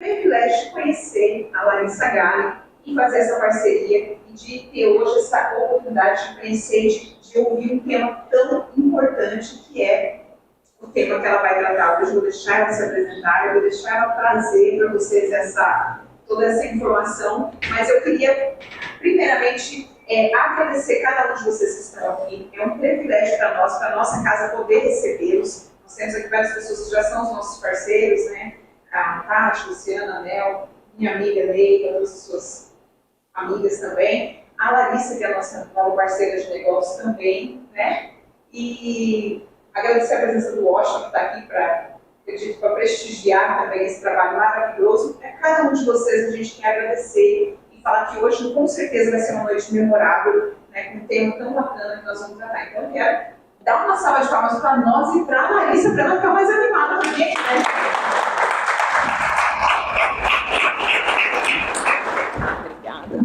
privilégio de conhecer a Larissa Galli e fazer essa parceria e de ter hoje essa oportunidade de conhecer, de ouvir um tema tão importante que é o tema que ela vai tratar hoje. Eu vou deixar ela se apresentar, eu vou deixar ela trazer para vocês toda essa informação, mas eu queria, primeiramente, agradecer cada um de vocês que estão aqui. É um privilégio para nós, para a nossa casa, poder recebê-los. Nós temos aqui várias pessoas que já são os nossos parceiros, né? A Tati, Luciana, Anel, minha amiga Neila, todas as suas amigas também. A Larissa, que é a nossa nova parceira de negócio também, né? E agradecer a presença do Washington, que está aqui para prestigiar também esse trabalho maravilhoso. A cada um de vocês a gente quer agradecer e falar que hoje, com certeza, vai ser uma noite memorável, né, com um tema tão bacana que nós vamos tratar. Então, eu quero dar uma salva de palmas para nós e para a Larissa, para ela ficar mais animada também, né? Obrigada.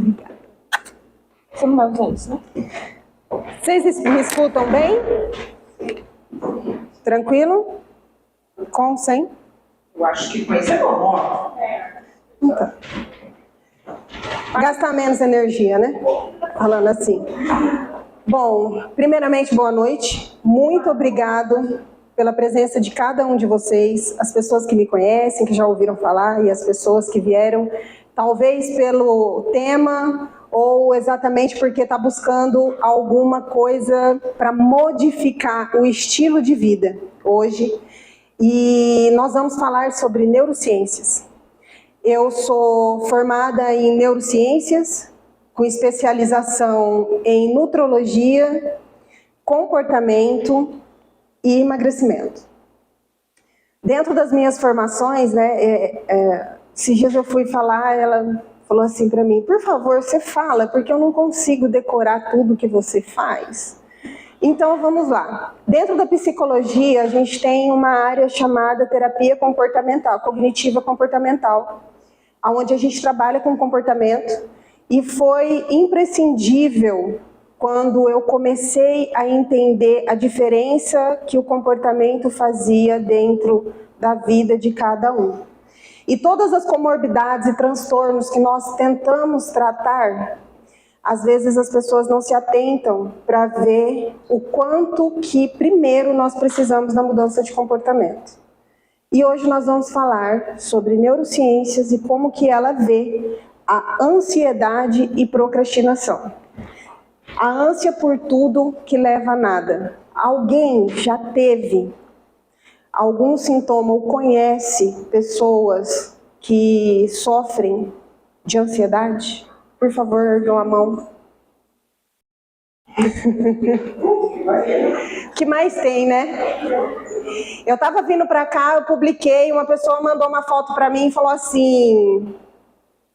Como vai vocês, né? Vocês me escutam bem? Tranquilo? Com, sem? Eu acho que com isso é bom, ó. Então. Gastar menos energia, né? Falando assim. Bom, primeiramente, boa noite. Muito obrigado pela presença de cada um de vocês, as pessoas que me conhecem, que já ouviram falar, e as pessoas que vieram, talvez pelo tema ou exatamente porque está buscando alguma coisa para modificar o estilo de vida hoje. E nós vamos falar sobre neurociências. Eu sou formada em neurociências, com especialização em nutrologia, comportamento e emagrecimento. Dentro das minhas formações, né, esses dias eu fui falar, ela falou assim para mim, por favor, você fala, porque eu não consigo decorar tudo que você faz. Então, vamos lá. Dentro da psicologia, a gente tem uma área chamada terapia comportamental, cognitiva comportamental, onde a gente trabalha com comportamento, e foi imprescindível quando eu comecei a entender a diferença que o comportamento fazia dentro da vida de cada um. E todas as comorbidades e transtornos que nós tentamos tratar, às vezes as pessoas não se atentam para ver o quanto que primeiro nós precisamos da mudança de comportamento. E hoje nós vamos falar sobre neurociências e como que ela vê a ansiedade e procrastinação. A ânsia por tudo que leva a nada. Alguém já teve algum sintoma ou conhece pessoas que sofrem de ansiedade? Por favor, ergam a mão. O que mais tem, né? Eu estava vindo para cá, eu publiquei, uma pessoa mandou uma foto para mim e falou assim,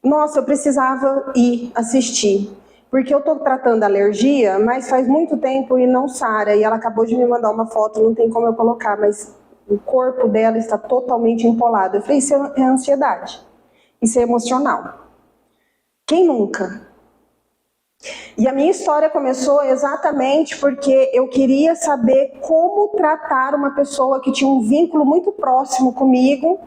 nossa, eu precisava ir assistir, porque eu estou tratando alergia, mas faz muito tempo e não sara, e ela acabou de me mandar uma foto, não tem como eu colocar, mas o corpo dela está totalmente empolado. Eu falei, isso é ansiedade, isso é emocional. Quem nunca? E a minha história começou exatamente porque eu queria saber como tratar uma pessoa que tinha um vínculo muito próximo comigo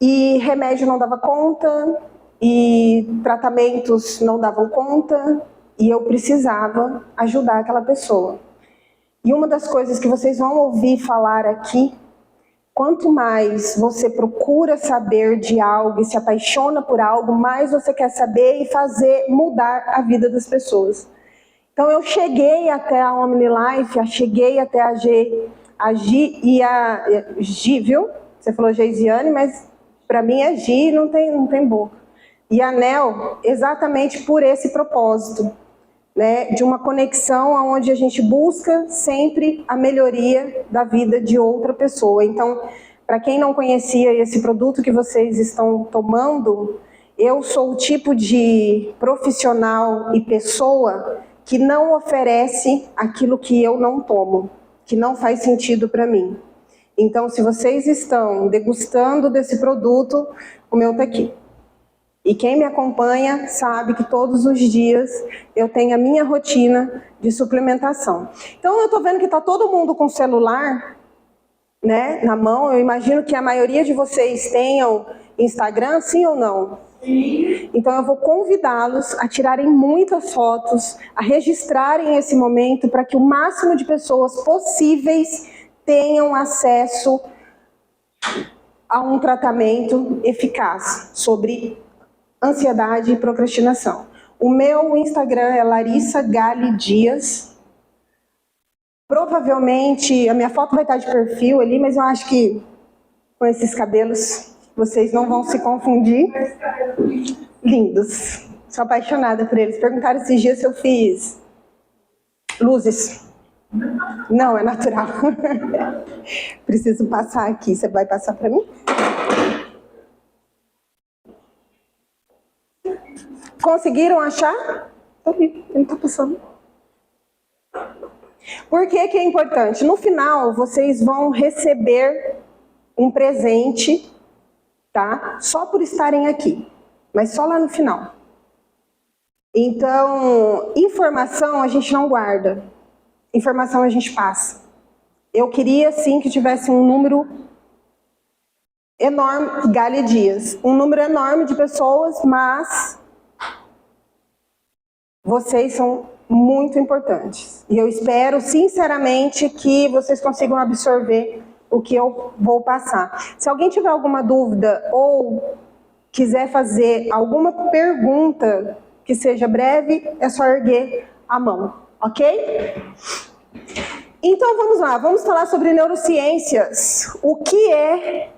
e remédio não dava conta, e tratamentos não davam conta, e eu precisava ajudar aquela pessoa. E uma das coisas que vocês vão ouvir falar aqui, quanto mais você procura saber de algo e se apaixona por algo, mais você quer saber e fazer mudar a vida das pessoas. Então eu cheguei até a OmniLife, cheguei até a Gi e a Gi, viu? Você falou Geisiane, mas para mim é Gi, não tem boca. E a Nel, exatamente por esse propósito, né, de uma conexão onde a gente busca sempre a melhoria da vida de outra pessoa. Então, para quem não conhecia esse produto que vocês estão tomando, eu sou o tipo de profissional e pessoa que não oferece aquilo que eu não tomo, que não faz sentido para mim. Então, se vocês estão degustando desse produto, o meu está aqui. E quem me acompanha sabe que todos os dias eu tenho a minha rotina de suplementação. Então eu estou vendo que está todo mundo com celular, né, na mão. Eu imagino que a maioria de vocês tenham Instagram, sim ou não? Sim. Então eu vou convidá-los a tirarem muitas fotos, a registrarem esse momento para que o máximo de pessoas possíveis tenham acesso a um tratamento eficaz sobre ansiedade e procrastinação. O meu Instagram é Larissa Gali Dias. Provavelmente a minha foto vai estar de perfil ali, mas eu acho que com esses cabelos vocês não vão se confundir. Lindos. Sou apaixonada por eles. Perguntaram esses dias se eu fiz luzes. Não, é natural. Preciso passar aqui. Você vai passar para mim? Conseguiram achar? Ele está passando. Por que que é importante? No final, vocês vão receber um presente, tá? Só por estarem aqui, mas só lá no final. Então, informação a gente não guarda, informação a gente passa. Eu queria, sim, que tivesse um número enorme, Gali Dias, um número enorme de pessoas, mas vocês são muito importantes. E eu espero, sinceramente, que vocês consigam absorver o que eu vou passar. Se alguém tiver alguma dúvida ou quiser fazer alguma pergunta que seja breve, é só erguer a mão, ok? Então vamos lá, vamos falar sobre neurociências. O que é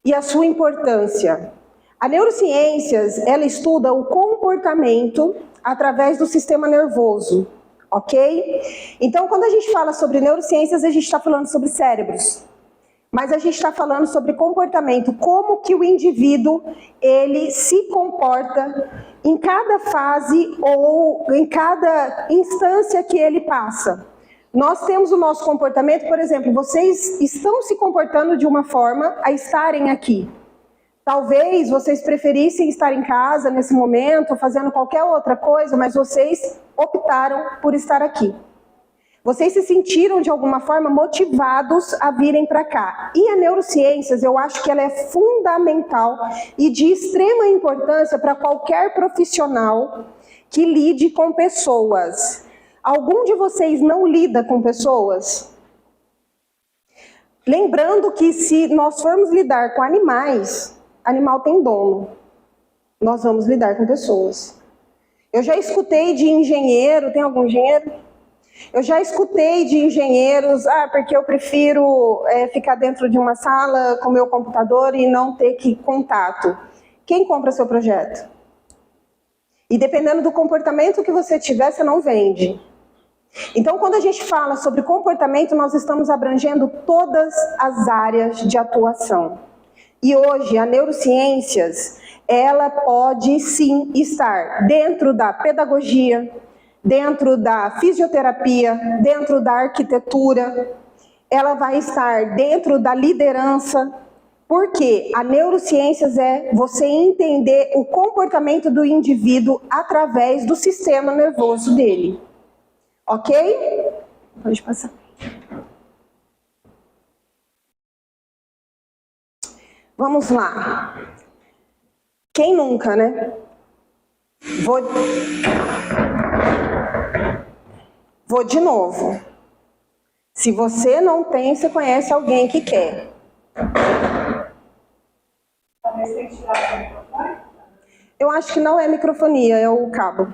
e a sua importância? A neurociências, ela estuda o comportamento através do sistema nervoso, ok? Então, quando a gente fala sobre neurociências, a gente está falando sobre cérebros. Mas a gente está falando sobre comportamento, como que o indivíduo, ele se comporta em cada fase ou em cada instância que ele passa. Nós temos o nosso comportamento, por exemplo, vocês estão se comportando de uma forma a estarem aqui. Talvez vocês preferissem estar em casa nesse momento, fazendo qualquer outra coisa, mas vocês optaram por estar aqui. Vocês se sentiram de alguma forma motivados a virem para cá. E a neurociências, eu acho que ela é fundamental e de extrema importância para qualquer profissional que lide com pessoas. Algum de vocês não lida com pessoas? Lembrando que se nós formos lidar com animais, animal tem dono. Nós vamos lidar com pessoas. Eu já escutei de engenheiro, tem algum engenheiro? Eu já escutei de engenheiros, porque eu prefiro ficar dentro de uma sala com meu computador e não ter que contato. Quem compra seu projeto? E dependendo do comportamento que você tiver, você não vende. Então, quando a gente fala sobre comportamento, nós estamos abrangendo todas as áreas de atuação. E hoje, a neurociências, ela pode sim estar dentro da pedagogia, dentro da fisioterapia, dentro da arquitetura, ela vai estar dentro da liderança, porque a neurociências é você entender o comportamento do indivíduo através do sistema nervoso dele. Ok? Pode passar. Vamos lá. Quem nunca, né? Vou de novo. Se você não tem, você conhece alguém que quer. Eu acho que não é microfonia, é o cabo.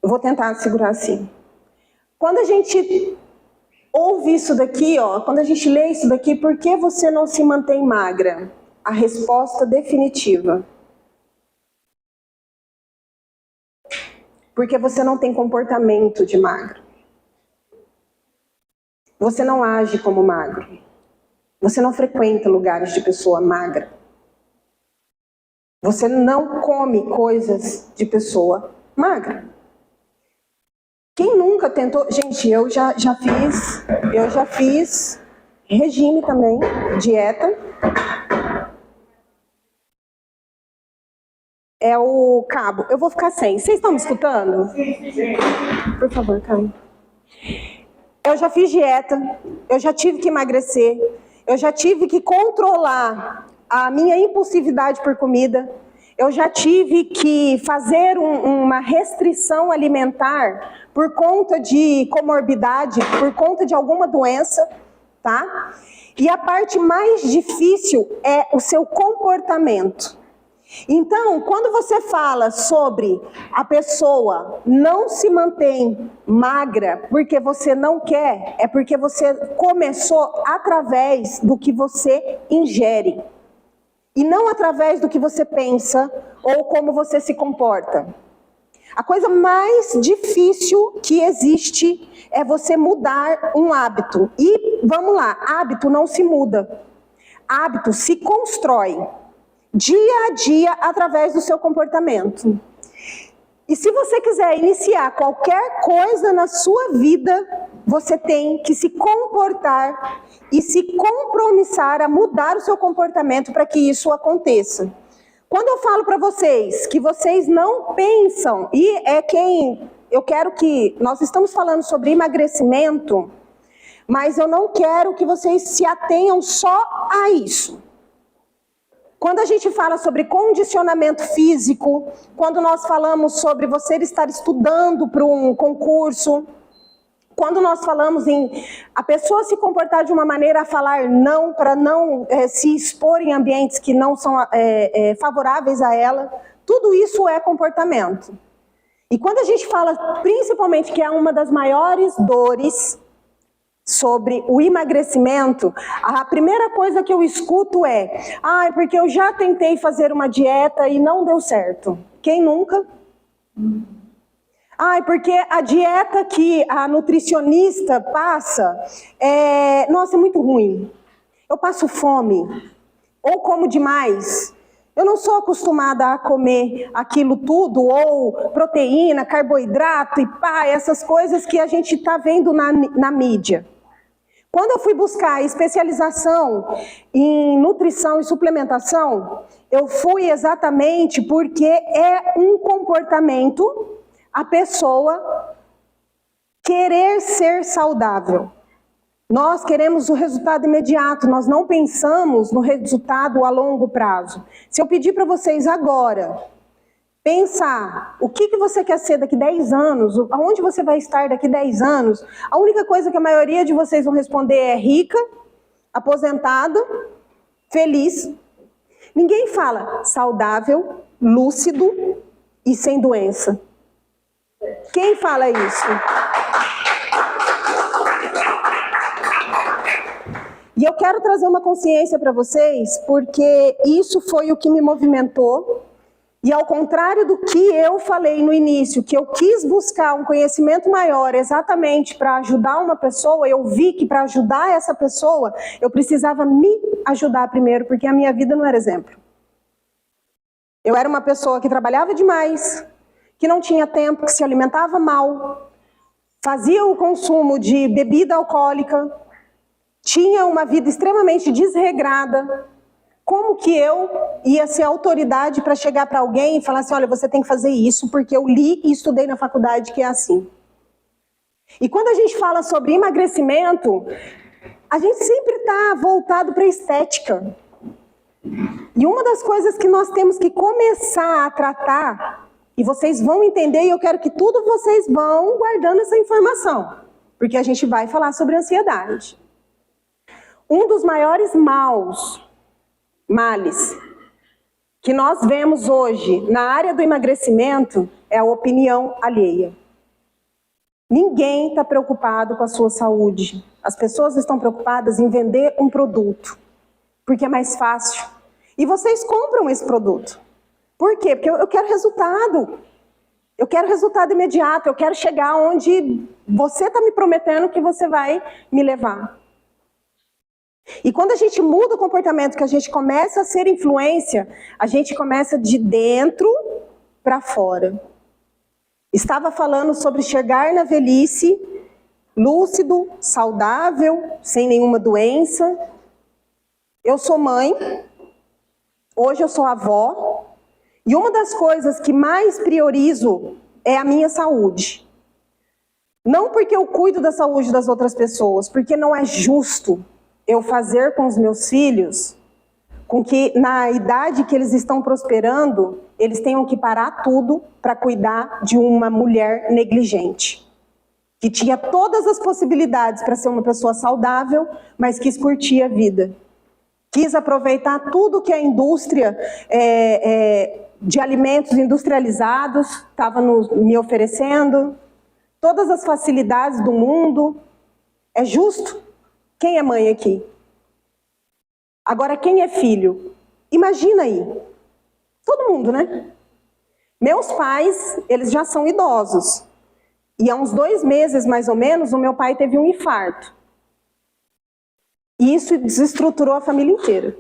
Eu vou tentar segurar assim. Quando a gente ouve isso daqui, quando a gente lê isso daqui, por que você não se mantém magra? A resposta definitiva. Porque você não tem comportamento de magro. Você não age como magro. Você não frequenta lugares de pessoa magra. Você não come coisas de pessoa magra. Quem nunca tentou... Gente, eu já fiz regime também, dieta. É o cabo. Eu vou ficar sem. Vocês estão me escutando? Sim. Por favor, Caio. Eu já fiz dieta. Eu já tive que emagrecer. Eu já tive que controlar a minha impulsividade por comida. Eu já tive que fazer uma restrição alimentar por conta de comorbidade, por conta de alguma doença, tá? E a parte mais difícil é o seu comportamento. Então, quando você fala sobre a pessoa não se mantém magra porque você não quer, é porque você começou através do que você ingere. E não através do que você pensa ou como você se comporta. A coisa mais difícil que existe é você mudar um hábito. E vamos lá, hábito não se muda. Hábito se constrói dia a dia através do seu comportamento. E se você quiser iniciar qualquer coisa na sua vida, você tem que se comportar e se compromissar a mudar o seu comportamento para que isso aconteça. Quando eu falo para vocês que vocês não pensam, e eu quero que, nós estamos falando sobre emagrecimento, mas eu não quero que vocês se atenham só a isso. Quando a gente fala sobre condicionamento físico, quando nós falamos sobre você estar estudando para um concurso, quando nós falamos em a pessoa se comportar de uma maneira a falar não, para não se expor em ambientes que não são favoráveis a ela, tudo isso é comportamento. E quando a gente fala, principalmente, que é uma das maiores dores sobre o emagrecimento, a primeira coisa que eu escuto é: porque eu já tentei fazer uma dieta e não deu certo. Quem nunca? Porque a dieta que a nutricionista passa, nossa, é muito ruim. Eu passo fome, ou como demais. Eu não sou acostumada a comer aquilo tudo, ou proteína, carboidrato e essas coisas que a gente está vendo na mídia. Quando eu fui buscar especialização em nutrição e suplementação, eu fui exatamente porque é um comportamento a pessoa querer ser saudável. Nós queremos o resultado imediato, nós não pensamos no resultado a longo prazo. Se eu pedir para vocês agora pensar o que você quer ser daqui 10 anos, aonde você vai estar daqui 10 anos, a única coisa que a maioria de vocês vão responder é rica, aposentada, feliz. Ninguém fala saudável, lúcido e sem doença. Quem fala isso? E eu quero trazer uma consciência para vocês, porque isso foi o que me movimentou. E ao contrário do que eu falei no início, que eu quis buscar um conhecimento maior exatamente para ajudar uma pessoa, eu vi que para ajudar essa pessoa, eu precisava me ajudar primeiro, porque a minha vida não era exemplo. Eu era uma pessoa que trabalhava demais, que não tinha tempo, que se alimentava mal, fazia o consumo de bebida alcoólica, tinha uma vida extremamente desregrada. Como que eu ia ser autoridade para chegar para alguém e falar assim: olha, você tem que fazer isso porque eu li e estudei na faculdade que é assim. E quando a gente fala sobre emagrecimento, a gente sempre está voltado para a estética. E uma das coisas que nós temos que começar a tratar, e vocês vão entender, e eu quero que tudo vocês vão guardando essa informação, porque a gente vai falar sobre ansiedade. Um dos maiores males que nós vemos hoje na área do emagrecimento é a opinião alheia. Ninguém está preocupado com a sua saúde. As pessoas estão preocupadas em vender um produto, porque é mais fácil. E vocês compram esse produto. Por quê? Porque eu quero resultado. Eu quero resultado imediato. Eu quero chegar onde você está me prometendo que você vai me levar. E quando a gente muda o comportamento, que a gente começa a ser influência, a gente começa de dentro para fora. Estava falando sobre chegar na velhice, lúcido, saudável, sem nenhuma doença. Eu sou mãe, hoje eu sou avó, e uma das coisas que mais priorizo é a minha saúde. Não porque eu cuido da saúde das outras pessoas, porque não é justo eu fazer com os meus filhos com que na idade que eles estão prosperando, eles tenham que parar tudo para cuidar de uma mulher negligente, que tinha todas as possibilidades para ser uma pessoa saudável, mas quis curtir a vida. Quis aproveitar tudo que a indústria de alimentos industrializados estava me oferecendo, todas as facilidades do mundo. É justo? Quem é mãe aqui? Agora, quem é filho? Imagina aí. Todo mundo, né? Meus pais, eles já são idosos. E há uns 2 meses, mais ou menos, o meu pai teve um infarto. E isso desestruturou a família inteira.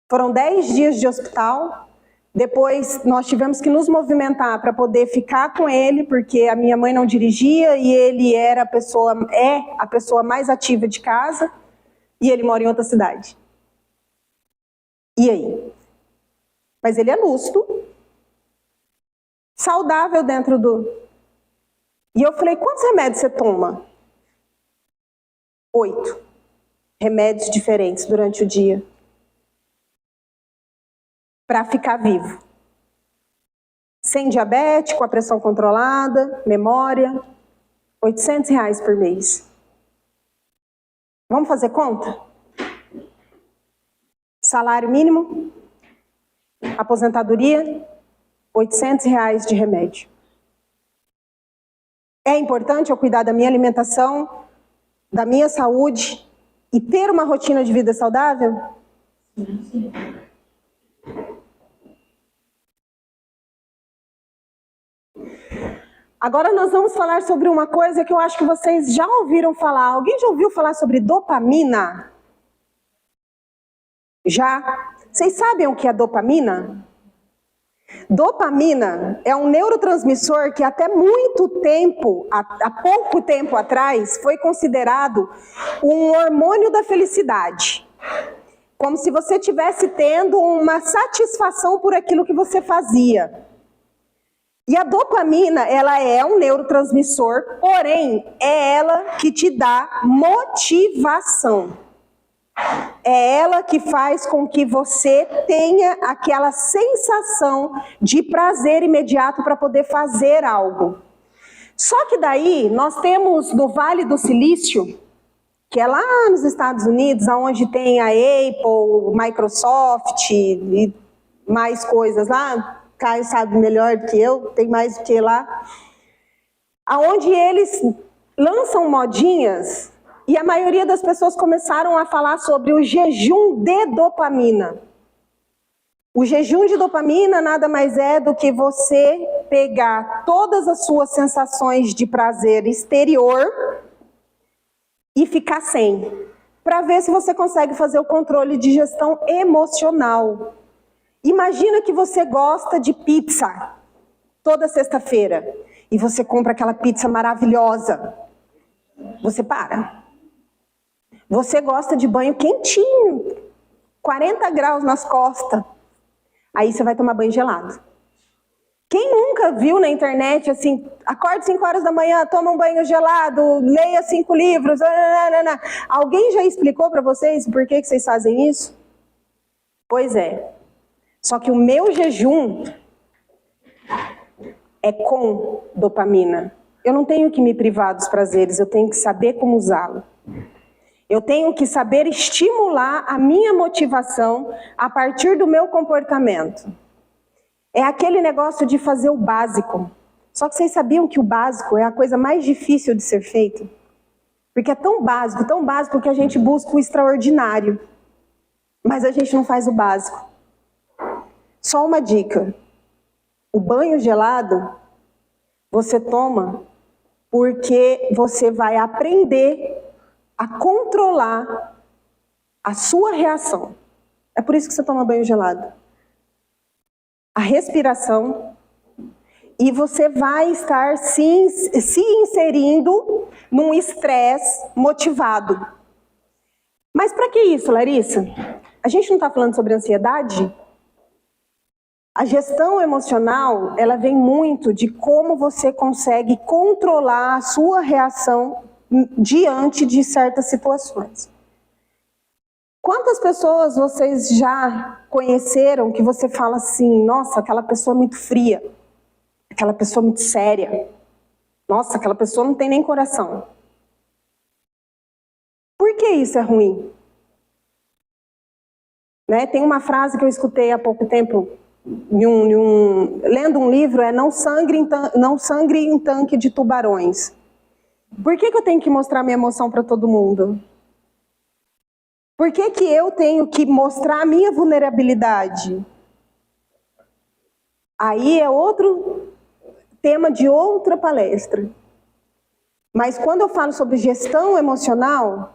Foram 10 dias de hospital. Depois nós tivemos que nos movimentar para poder ficar com ele, porque a minha mãe não dirigia e ele era a pessoa mais ativa de casa, e ele mora em outra cidade. E aí? Mas ele é lúcido, saudável dentro do... E eu falei, quantos remédios você toma? 8 remédios diferentes durante o dia. Para ficar vivo. Sem diabetes, com a pressão controlada, memória, R$800 por mês. Vamos fazer conta? Salário mínimo, aposentadoria, R$800 de remédio. É importante eu cuidar da minha alimentação, da minha saúde e ter uma rotina de vida saudável? Sim. Agora nós vamos falar sobre uma coisa que eu acho que vocês já ouviram falar. Alguém já ouviu falar sobre dopamina? Já? Vocês sabem o que é dopamina? Dopamina é um neurotransmissor que até muito tempo, há pouco tempo atrás, foi considerado um hormônio da felicidade. Como se você estivesse tendo uma satisfação por aquilo que você fazia. E a dopamina, ela é um neurotransmissor, porém, é ela que te dá motivação. É ela que faz com que você tenha aquela sensação de prazer imediato para poder fazer algo. Só que daí, nós temos no Vale do Silício, que é lá nos Estados Unidos, onde tem a Apple, Microsoft e mais coisas lá, Caio sabe melhor do que eu, tem mais do que lá, aonde eles lançam modinhas e a maioria das pessoas começaram a falar sobre o jejum de dopamina. O jejum de dopamina nada mais é do que você pegar todas as suas sensações de prazer exterior e ficar sem, para ver se você consegue fazer o controle de gestão emocional. Imagina que você gosta de pizza toda sexta-feira e você compra aquela pizza maravilhosa. Você para. Você gosta de banho quentinho, 40 graus nas costas. Aí você vai tomar banho gelado. Quem nunca viu na internet assim, acorde 5 horas da manhã, toma um banho gelado, leia 5 livros, nananana. Alguém já explicou para vocês por que vocês fazem isso? Pois é. Só que o meu jejum é com dopamina. Eu não tenho que me privar dos prazeres, eu tenho que saber como usá-lo. Eu tenho que saber estimular a minha motivação a partir do meu comportamento. É aquele negócio de fazer o básico. Só que vocês sabiam que o básico é a coisa mais difícil de ser feito? Porque é tão básico que a gente busca o extraordinário. Mas a gente não faz o básico. Só uma dica. O banho gelado você toma porque você vai aprender a controlar a sua reação. É por isso que você toma banho gelado. A respiração, e você vai estar se inserindo num estresse motivado. Mas para que isso, Larissa? A gente não está falando sobre ansiedade? A gestão emocional, ela vem muito de como você consegue controlar a sua reação diante de certas situações. Quantas pessoas vocês já conheceram que você fala assim, nossa, aquela pessoa é muito fria, aquela pessoa é muito séria, nossa, aquela pessoa não tem nem coração. Por que isso é ruim? Né? Tem uma frase que eu escutei há pouco tempo, lendo um livro, é não sangre em tanque de tubarões. Por que eu tenho que mostrar minha emoção para todo mundo? Por que eu tenho que mostrar a minha vulnerabilidade? Aí é outro tema de outra palestra. Mas quando eu falo sobre gestão emocional,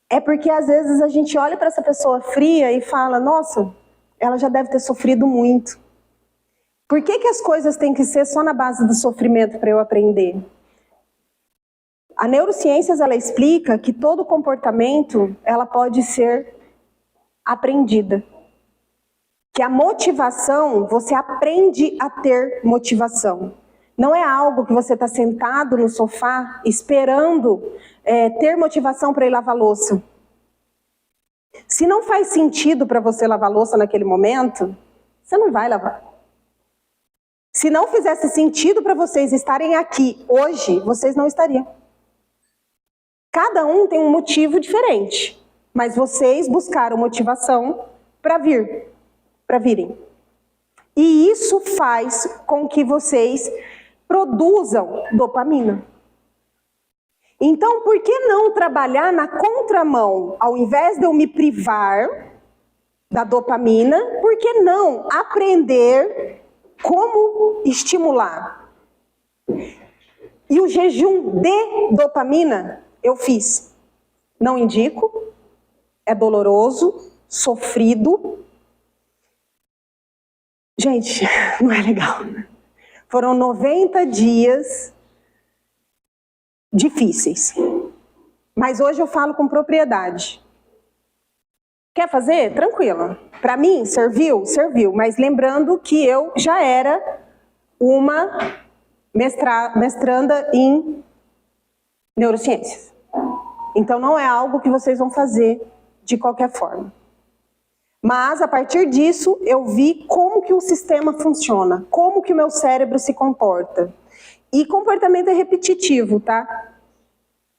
é porque às vezes a gente olha para essa pessoa fria e fala, nossa, ela já deve ter sofrido muito. Por que as coisas têm que ser só na base do sofrimento para eu aprender? A neurociências, ela explica que todo comportamento, ela pode ser aprendida. Que a motivação, você aprende a ter motivação. Não é algo que você está sentado no sofá esperando ter motivação para ir lavar louça. Se não faz sentido para você lavar louça naquele momento, você não vai lavar. Se não fizesse sentido para vocês estarem aqui hoje, vocês não estariam. Cada um tem um motivo diferente, mas vocês buscaram motivação para virem. E isso faz com que vocês produzam dopamina. Então, por que não trabalhar na contramão? Ao invés de eu me privar da dopamina, por que não aprender como estimular? E o jejum de dopamina eu fiz. Não indico, é doloroso, sofrido. Gente, não é legal. Foram 90 dias difíceis. Mas hoje eu falo com propriedade. Quer fazer? Tranquilo. Para mim, serviu? Serviu. Mas lembrando que eu já era uma mestranda em neurociências. Então não é algo que vocês vão fazer de qualquer forma. Mas a partir disso eu vi como que o sistema funciona, como que o meu cérebro se comporta. E comportamento é repetitivo, tá?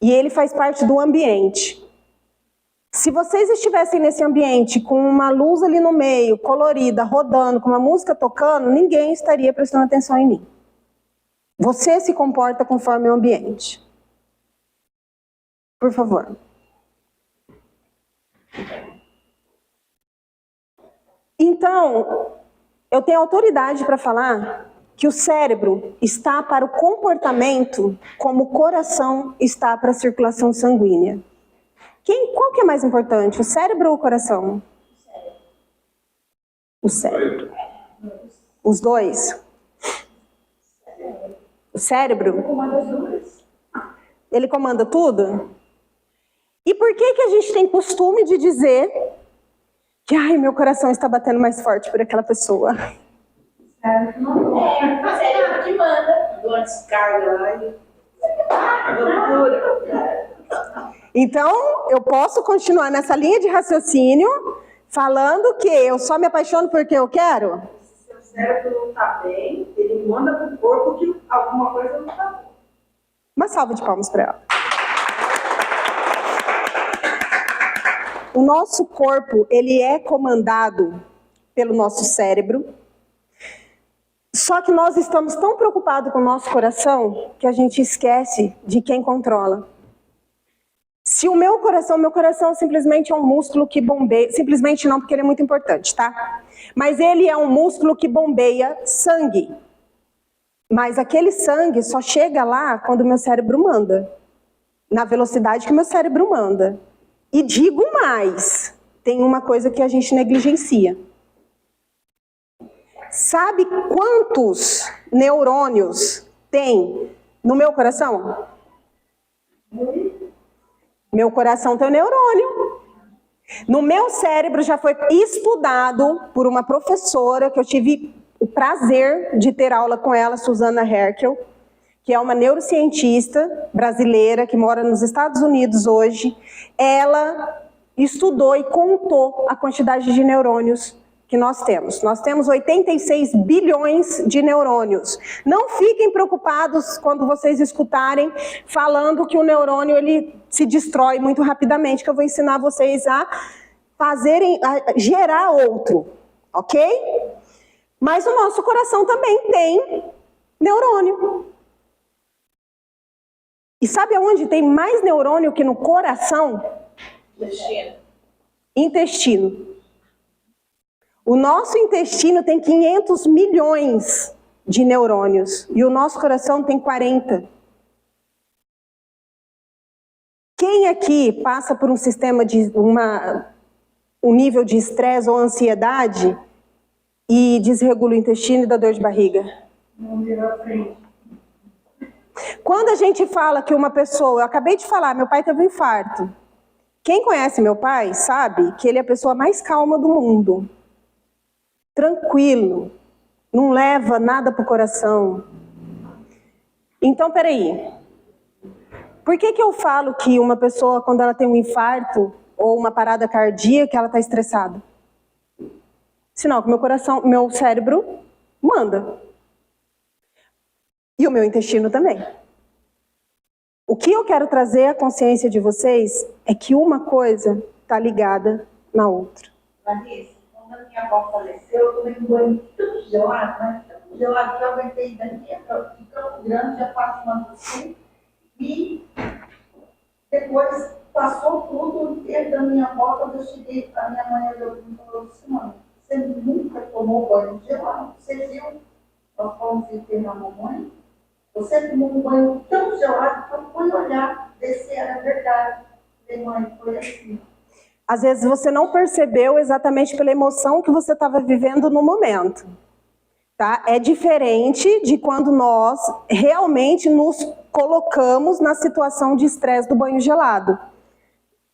E ele faz parte do ambiente. Se vocês estivessem nesse ambiente com uma luz ali no meio, colorida, rodando, com uma música tocando, ninguém estaria prestando atenção em mim. Você se comporta conforme o ambiente. Por favor. Então, eu tenho autoridade para falar que o cérebro está para o comportamento como o coração está para a circulação sanguínea. Qual que é mais importante, o cérebro ou o coração? O cérebro. Os dois? O cérebro? Ele comanda tudo? E por que a gente tem costume de dizer que ai, meu coração está batendo mais forte por aquela pessoa? O cérebro que manda. Dou uma descarga lá. Loucura. Então, eu posso continuar nessa linha de raciocínio falando que eu só me apaixono porque eu quero? Se seu cérebro não está bem, ele manda para o corpo que alguma coisa não está bem. Uma salva de palmas para ela. O nosso corpo, ele é comandado pelo nosso cérebro. Só que nós estamos tão preocupados com o nosso coração que a gente esquece de quem controla. Se o meu coração simplesmente é um músculo que bombeia, simplesmente não, porque ele é muito importante, tá? Mas ele é um músculo que bombeia sangue. Mas aquele sangue só chega lá quando o meu cérebro manda. Na velocidade que o meu cérebro manda. E digo mais, tem uma coisa que a gente negligencia. Sabe quantos neurônios tem no meu coração? Meu coração tem um neurônio. No meu cérebro já foi estudado por uma professora que eu tive o prazer de ter aula com ela, Susana Herkel, que é uma neurocientista brasileira que mora nos Estados Unidos hoje. Ela estudou e contou a quantidade de neurônios que nós temos. Nós temos 86 bilhões de neurônios. Não fiquem preocupados quando vocês escutarem falando que o neurônio ele se destrói muito rapidamente, que eu vou ensinar vocês a gerar outro, ok? Mas o nosso coração também tem neurônio. E sabe aonde tem mais neurônio que no coração? Intestino. O nosso intestino tem 500 milhões de neurônios e o nosso coração tem 40. Quem aqui passa por um sistema de um nível de estresse ou ansiedade e desregula o intestino e dá dor de barriga? Não vira a frente. Quando a gente fala que uma pessoa, eu acabei de falar, meu pai teve um infarto. Quem conhece meu pai sabe que ele é a pessoa mais calma do mundo. Tranquilo, não leva nada pro coração. Então, peraí. Por que eu falo que uma pessoa, quando ela tem um infarto ou uma parada cardíaca, ela está estressada? Sinal que meu cérebro manda. E o meu intestino também. O que eu quero trazer à consciência de vocês é que uma coisa está ligada na outra. Vanessa, quando a minha avó faleceu, eu tomei um banho tão gelado, né? Tão gelado que eu aguentei daqui de Campo Grande, já passo uma assim, e depois passou tudo o tempo da minha avó, quando eu cheguei, a minha mãe olhou para mim e falou assim, mãe, você nunca tomou banho gelado? Você viu? Nós fomos enterrar a mamãe. Você tomou um banho tão gelado que eu fui olhar, ver se era verdade. Falei, mãe, foi assim. Às vezes você não percebeu exatamente pela emoção que você estava vivendo no momento. Tá? É diferente de quando nós realmente nos colocamos na situação de estresse do banho gelado.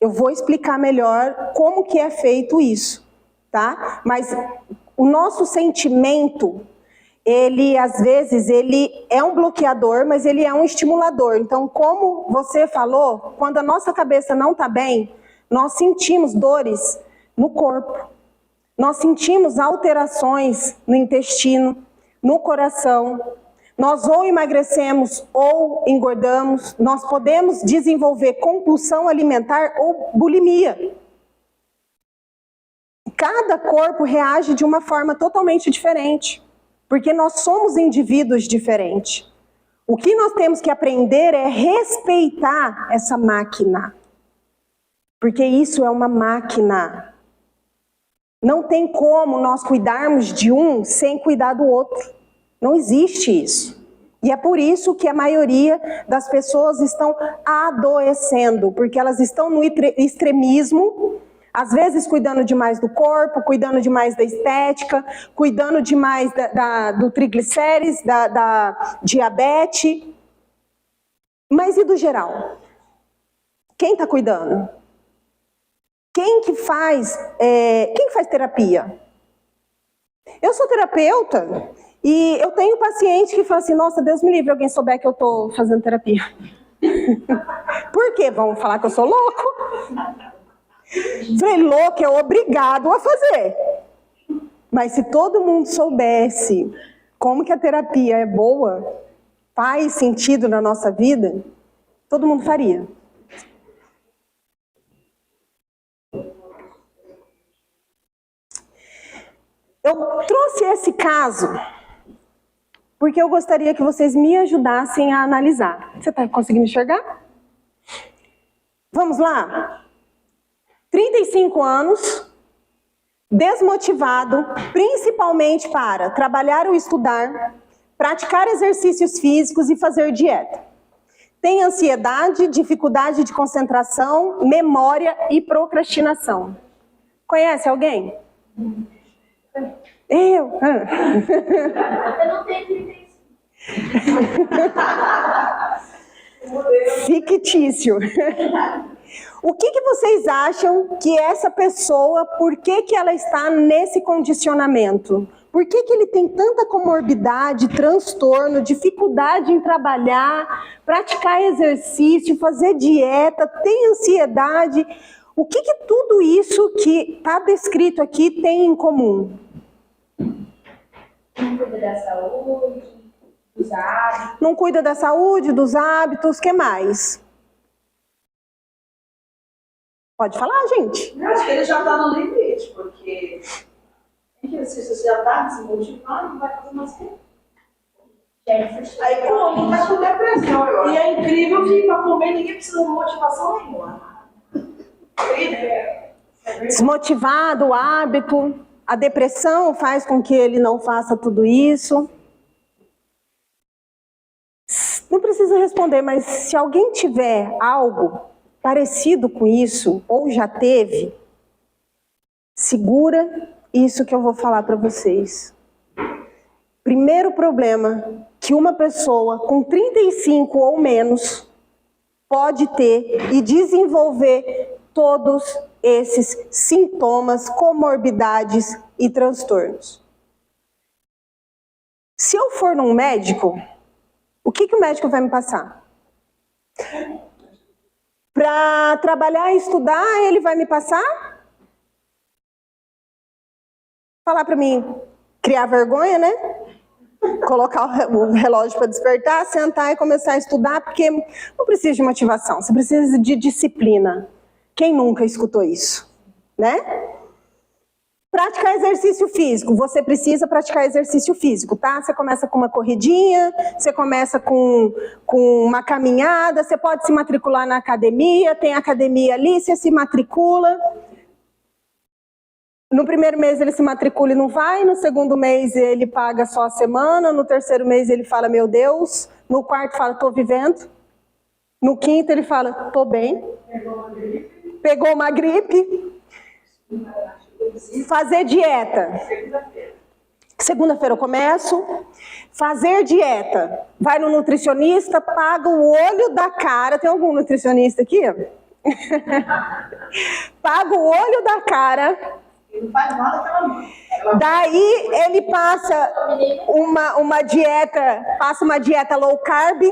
Eu vou explicar melhor como que é feito isso. Tá? Mas o nosso sentimento... ele, às vezes, ele é um bloqueador, mas ele é um estimulador. Então, como você falou, quando a nossa cabeça não está bem, nós sentimos dores no corpo. Nós sentimos alterações no intestino, no coração. Nós ou emagrecemos ou engordamos. Nós podemos desenvolver compulsão alimentar ou bulimia. Cada corpo reage de uma forma totalmente diferente. Porque nós somos indivíduos diferentes. O que nós temos que aprender é respeitar essa máquina. Porque isso é uma máquina. Não tem como nós cuidarmos de um sem cuidar do outro. Não existe isso. E é por isso que a maioria das pessoas estão adoecendo. Porque elas estão no extremismo. Às vezes cuidando demais do corpo, cuidando demais da estética, cuidando demais do triglicérides, da diabetes. Mas e do geral? Quem está cuidando? Quem que faz terapia? Eu sou terapeuta e eu tenho paciente que fala assim, nossa, Deus me livre, alguém souber que eu estou fazendo terapia. Por quê? Vão falar que eu sou louco? Falei, louco é obrigado a fazer. Mas se todo mundo soubesse como que a terapia é boa, faz sentido na nossa vida, todo mundo faria. Eu trouxe esse caso porque eu gostaria que vocês me ajudassem a analisar. Você está conseguindo enxergar? Vamos lá? 35 anos, desmotivado, principalmente para trabalhar ou estudar, praticar exercícios físicos e fazer dieta. Tem ansiedade, dificuldade de concentração, memória e procrastinação. Conhece alguém? Eu? Eu não tenho 35. Fictício. O que vocês acham que essa pessoa, por que ela está nesse condicionamento? Por que ele tem tanta comorbidade, transtorno, dificuldade em trabalhar, praticar exercício, fazer dieta, tem ansiedade? O que tudo isso que está descrito aqui tem em comum? Não cuida da saúde, dos hábitos. Não cuida da saúde, dos hábitos, o que mais? Pode falar, gente. Eu acho que ele já está no limite, porque se você já está desmotivado, vai fazer mais tempo. Aí come, vai com depressão, eu acho. E é incrível que para comer ninguém precisa de motivação nenhuma. Desmotivado, o hábito, a depressão faz com que ele não faça tudo isso. Não precisa responder, mas se alguém tiver algo parecido com isso, ou já teve, segura isso que eu vou falar para vocês. Primeiro problema que uma pessoa com 35 ou menos pode ter e desenvolver todos esses sintomas, comorbidades e transtornos. Se eu for num médico, o que o médico vai me passar? Para trabalhar e estudar, ele vai me passar? Falar para mim, criar vergonha, né? Colocar o relógio para despertar, sentar e começar a estudar, porque não precisa de motivação, você precisa de disciplina. Quem nunca escutou isso, né? Praticar exercício físico, você precisa praticar exercício físico, tá? Você começa com uma corridinha, você começa com uma caminhada, você pode se matricular na academia, tem academia ali, você se matricula. No primeiro mês ele se matricula e não vai, no segundo mês ele paga só a semana, no terceiro mês ele fala, meu Deus, no quarto fala, tô vivendo, no quinto ele fala, tô bem, pegou uma gripe. Fazer dieta. Segunda-feira eu começo. Fazer dieta. Vai no nutricionista, paga o olho da cara. Tem algum nutricionista aqui? Paga o olho da cara. Ele não faz nada pela mão. Daí ele passa uma dieta, low carb,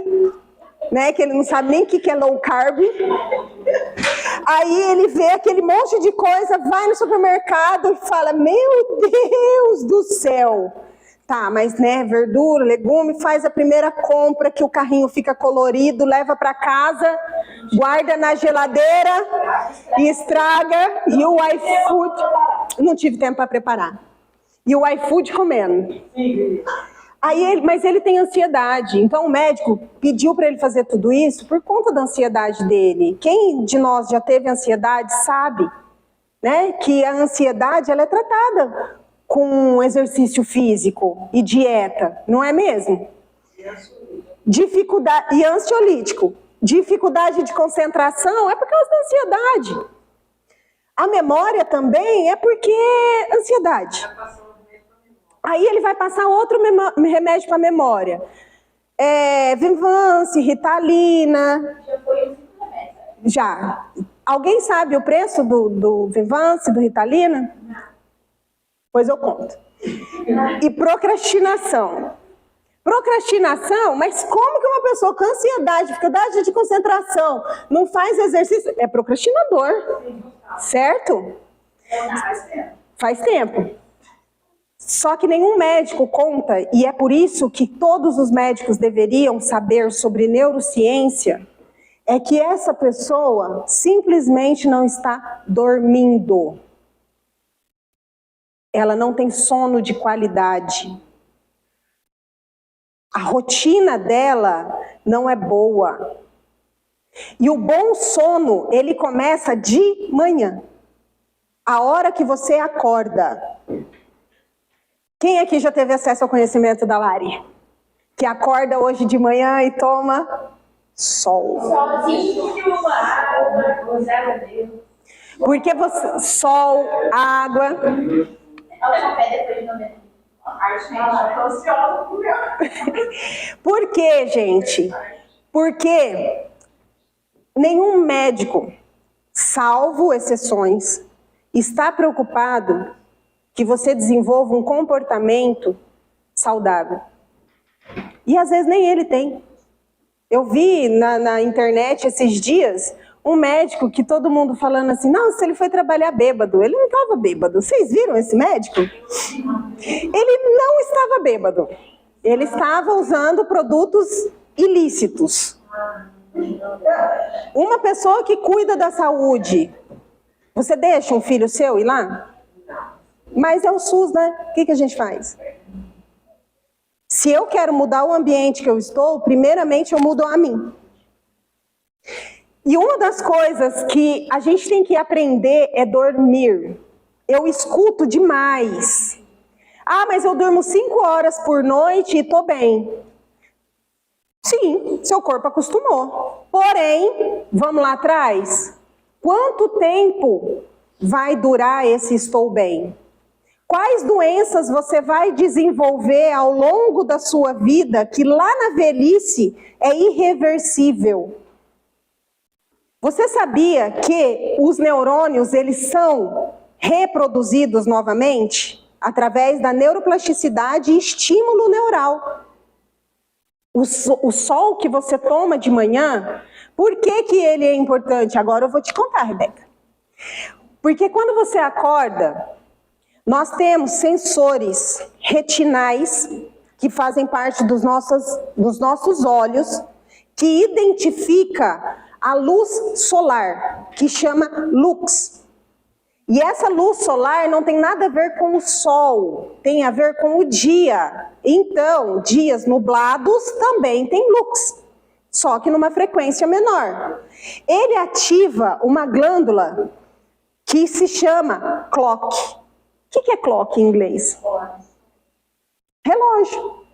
né? Que ele não sabe nem o que é low carb. Aí ele vê aquele monte de coisa, vai no supermercado e fala, meu Deus do céu. Tá, mas né, verdura, legume, faz a primeira compra que o carrinho fica colorido, leva para casa, guarda na geladeira e estraga. E o iFood, não tive tempo para preparar. E o iFood comendo. Aí mas ele tem ansiedade, então o médico pediu para ele fazer tudo isso por conta da ansiedade dele. Quem de nós já teve ansiedade sabe, né, que a ansiedade ela é tratada com exercício físico e dieta, não é mesmo? Dificuldade, e ansiolítico. Dificuldade de concentração é por causa da ansiedade. A memória também é porque é ansiedade. Aí ele vai passar outro remédio para a memória. Vivance, Ritalina. Já foi os 5 remédios. Já. Alguém sabe o preço do Vivance, do Ritalina? Não. Pois eu conto. E procrastinação. Procrastinação, mas como que uma pessoa com ansiedade, dificuldade de concentração, não faz exercício? É procrastinador. Certo? Faz tempo. Só que nenhum médico conta, e é por isso que todos os médicos deveriam saber sobre neurociência, é que essa pessoa simplesmente não está dormindo. Ela não tem sono de qualidade. A rotina dela não é boa. E o bom sono, ele começa de manhã. A hora que você acorda. Quem aqui já teve acesso ao conhecimento da Lari? Que acorda hoje de manhã e toma sol. Sozinho, água, graças a Deus. Porque você, sol, água. Ao café depois de 90 minutos. Eu tô ansiosa por meu. Por quê, gente? Porque nenhum médico, salvo exceções, está preocupado que você desenvolva um comportamento saudável. E às vezes nem ele tem. Eu vi na internet esses dias um médico que todo mundo falando assim, nossa, ele foi trabalhar bêbado. Ele não estava bêbado. Vocês viram esse médico? Ele não estava bêbado. Ele estava usando produtos ilícitos. Uma pessoa que cuida da saúde, você deixa um filho seu ir lá? Mas é o SUS, né? O que a gente faz? Se eu quero mudar o ambiente que eu estou, primeiramente eu mudo a mim. E uma das coisas que a gente tem que aprender é dormir. Eu escuto demais. Ah, mas eu durmo 5 horas por noite e estou bem. Sim, seu corpo acostumou. Porém, vamos lá atrás. Quanto tempo vai durar esse estou bem? Quais doenças você vai desenvolver ao longo da sua vida que lá na velhice é irreversível? Você sabia que os neurônios, eles são reproduzidos novamente através da neuroplasticidade e estímulo neural? O sol que você toma de manhã, por que ele é importante? Agora eu vou te contar, Rebeca. Porque quando você acorda, nós temos sensores retinais que fazem parte dos nossos olhos, que identifica a luz solar, que chama lux. E essa luz solar não tem nada a ver com o sol, tem a ver com o dia. Então, dias nublados também tem lux, só que numa frequência menor. Ele ativa uma glândula que se chama clock. O que é clock em inglês? Relógio.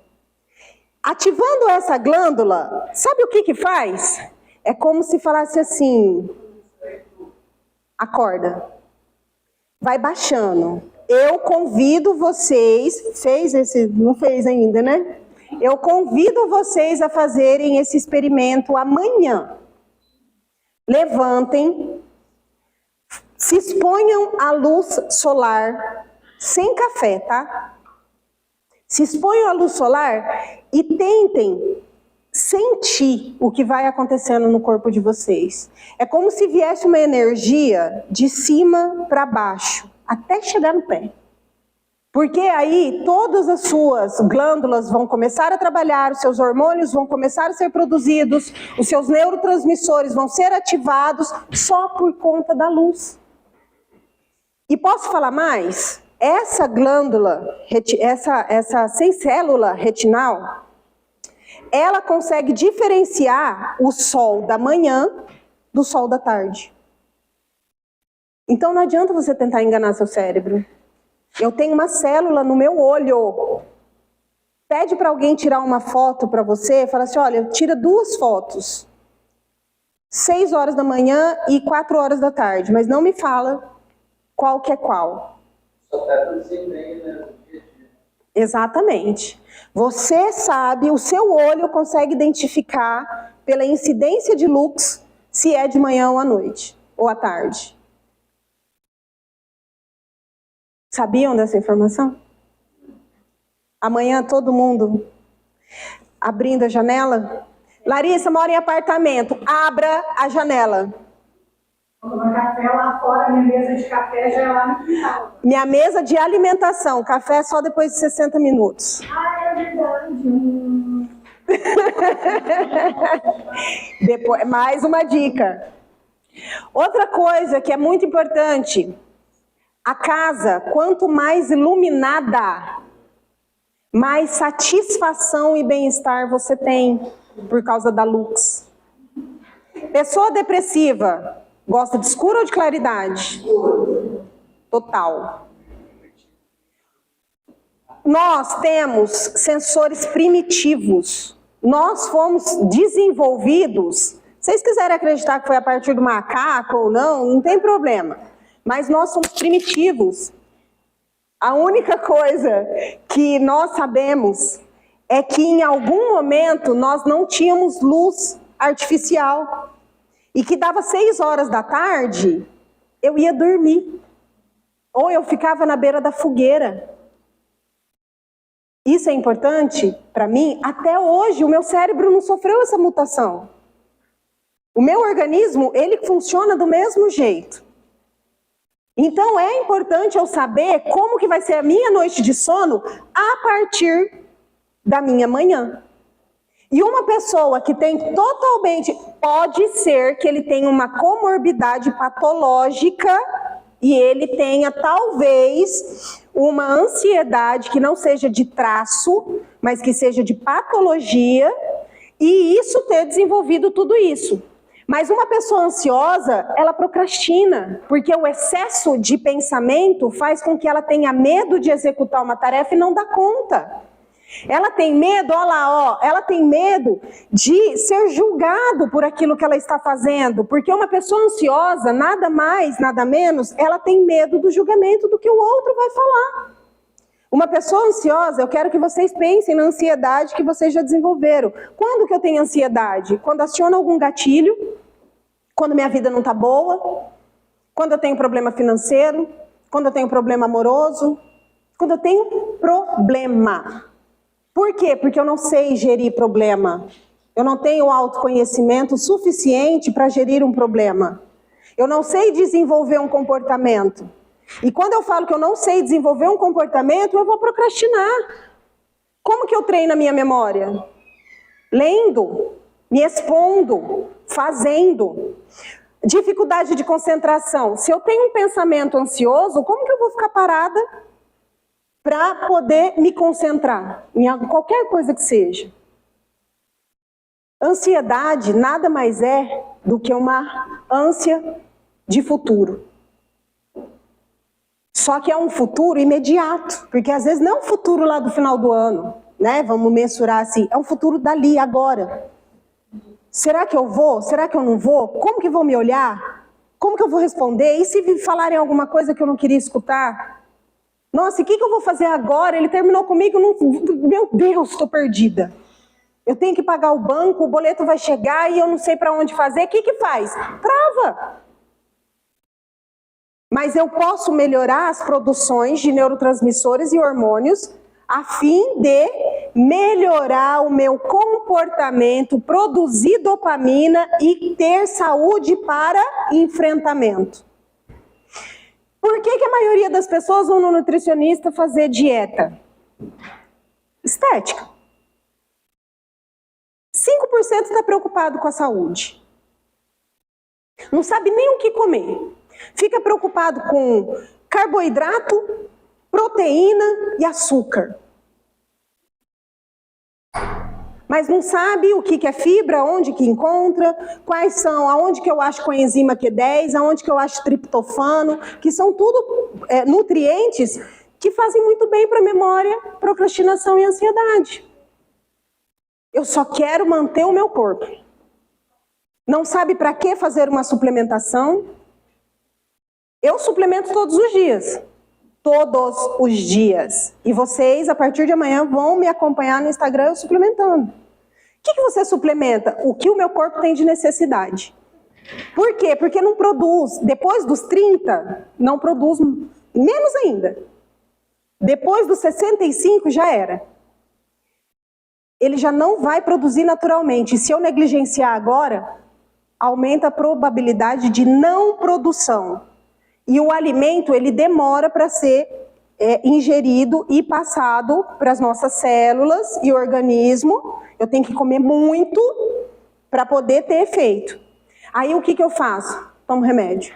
Ativando essa glândula, sabe o que faz? É como se falasse assim, acorda, vai baixando. Eu convido vocês, não fez ainda, né? Eu convido vocês a fazerem esse experimento amanhã. Levantem, se exponham à luz solar, sem café, tá? Se exponham à luz solar e tentem sentir o que vai acontecendo no corpo de vocês. É como se viesse uma energia de cima para baixo, até chegar no pé. Porque aí todas as suas glândulas vão começar a trabalhar, os seus hormônios vão começar a ser produzidos, os seus neurotransmissores vão ser ativados só por conta da luz. E posso falar mais? Essa glândula, essa sem célula retinal, ela consegue diferenciar o sol da manhã do sol da tarde. Então não adianta você tentar enganar seu cérebro. Eu tenho uma célula no meu olho. Pede para alguém tirar uma foto para você, fala assim, olha, tira 2 fotos. 6 horas da manhã e 4 horas da tarde, mas não me fala qual que é qual. Só está produzindo bem, né? Exatamente. Você sabe, o seu olho consegue identificar pela incidência de lux se é de manhã ou à noite, ou à tarde. Sabiam dessa informação? Amanhã todo mundo abrindo a janela. Larissa mora em apartamento, abra a janela. Vou tomar café lá fora, minha mesa de café já é lá no quintal. Minha mesa de alimentação, café só depois de 60 minutos. Ah, é verdade. Depois, mais uma dica. Outra coisa que é muito importante, a casa, quanto mais iluminada, mais satisfação e bem-estar você tem por causa da luz. Pessoa depressiva, gosta de escuro ou de claridade? Total. Nós temos sensores primitivos. Nós fomos desenvolvidos. Se vocês quiserem acreditar que foi a partir do macaco ou não tem problema. Mas nós somos primitivos. A única coisa que nós sabemos é que em algum momento nós não tínhamos luz artificial. E que dava 6 horas da tarde, eu ia dormir. Ou eu ficava na beira da fogueira. Isso é importante para mim. Até hoje, o meu cérebro não sofreu essa mutação. O meu organismo, ele funciona do mesmo jeito. Então é importante eu saber como que vai ser a minha noite de sono a partir da minha manhã. E uma pessoa que tem totalmente, pode ser que ele tenha uma comorbidade patológica e ele tenha talvez uma ansiedade que não seja de traço, mas que seja de patologia, e isso ter desenvolvido tudo isso. Mas uma pessoa ansiosa, ela procrastina, porque o excesso de pensamento faz com que ela tenha medo de executar uma tarefa e não dá conta. Ela tem medo, olha lá, ó, ela tem medo de ser julgado por aquilo que ela está fazendo, porque uma pessoa ansiosa, nada mais, nada menos, ela tem medo do julgamento do que o outro vai falar. Uma pessoa ansiosa, eu quero que vocês pensem na ansiedade que vocês já desenvolveram. Quando que eu tenho ansiedade? Quando aciona algum gatilho, quando minha vida não está boa, quando eu tenho problema financeiro, quando eu tenho problema amoroso, quando eu tenho problema. Por quê? Porque eu não sei gerir problema. Eu não tenho autoconhecimento suficiente para gerir um problema. Eu não sei desenvolver um comportamento. E quando eu falo que eu não sei desenvolver um comportamento, eu vou procrastinar. Como que eu treino a minha memória? Lendo, me expondo, fazendo. Dificuldade de concentração. Se eu tenho um pensamento ansioso, como que eu vou ficar parada para poder me concentrar em qualquer coisa que seja? Ansiedade nada mais é do que uma ânsia de futuro. Só que é um futuro imediato, porque às vezes não é um futuro lá do final do ano, né? Vamos mensurar assim, é um futuro dali, agora. Será que eu vou? Será que eu não vou? Como que vão me olhar? Como que eu vou responder? E se falarem alguma coisa que eu não queria escutar? Nossa, e o que eu vou fazer agora? Ele terminou comigo, meu Deus, estou perdida. Eu tenho que pagar o banco, o boleto vai chegar e eu não sei para onde fazer. O que faz? Trava. Mas eu posso melhorar as produções de neurotransmissores e hormônios a fim de melhorar o meu comportamento, produzir dopamina e ter saúde para enfrentamento. Por que a maioria das pessoas vão no nutricionista fazer dieta? Estética. 5% está preocupado com a saúde. Não sabe nem o que comer. Fica preocupado com carboidrato, proteína e açúcar. Mas não sabe o que é fibra, onde que encontra, quais são, aonde que eu acho coenzima Q10, aonde que eu acho triptofano, que são tudo nutrientes que fazem muito bem para a memória, procrastinação e ansiedade. Eu só quero manter o meu corpo. Não sabe para que fazer uma suplementação? Eu suplemento todos os dias. Todos os dias. E vocês, a partir de amanhã, vão me acompanhar no Instagram eu suplementando. O que você suplementa? O que o meu corpo tem de necessidade. Por quê? Porque não produz. Depois dos 30, não produz menos ainda. Depois dos 65, já era. Ele já não vai produzir naturalmente. E se eu negligenciar agora, aumenta a probabilidade de não produção. E o alimento, ele demora para ser ingerido e passado para as nossas células e organismo. Eu tenho que comer muito para poder ter efeito. Aí o que eu faço? Tomo remédio.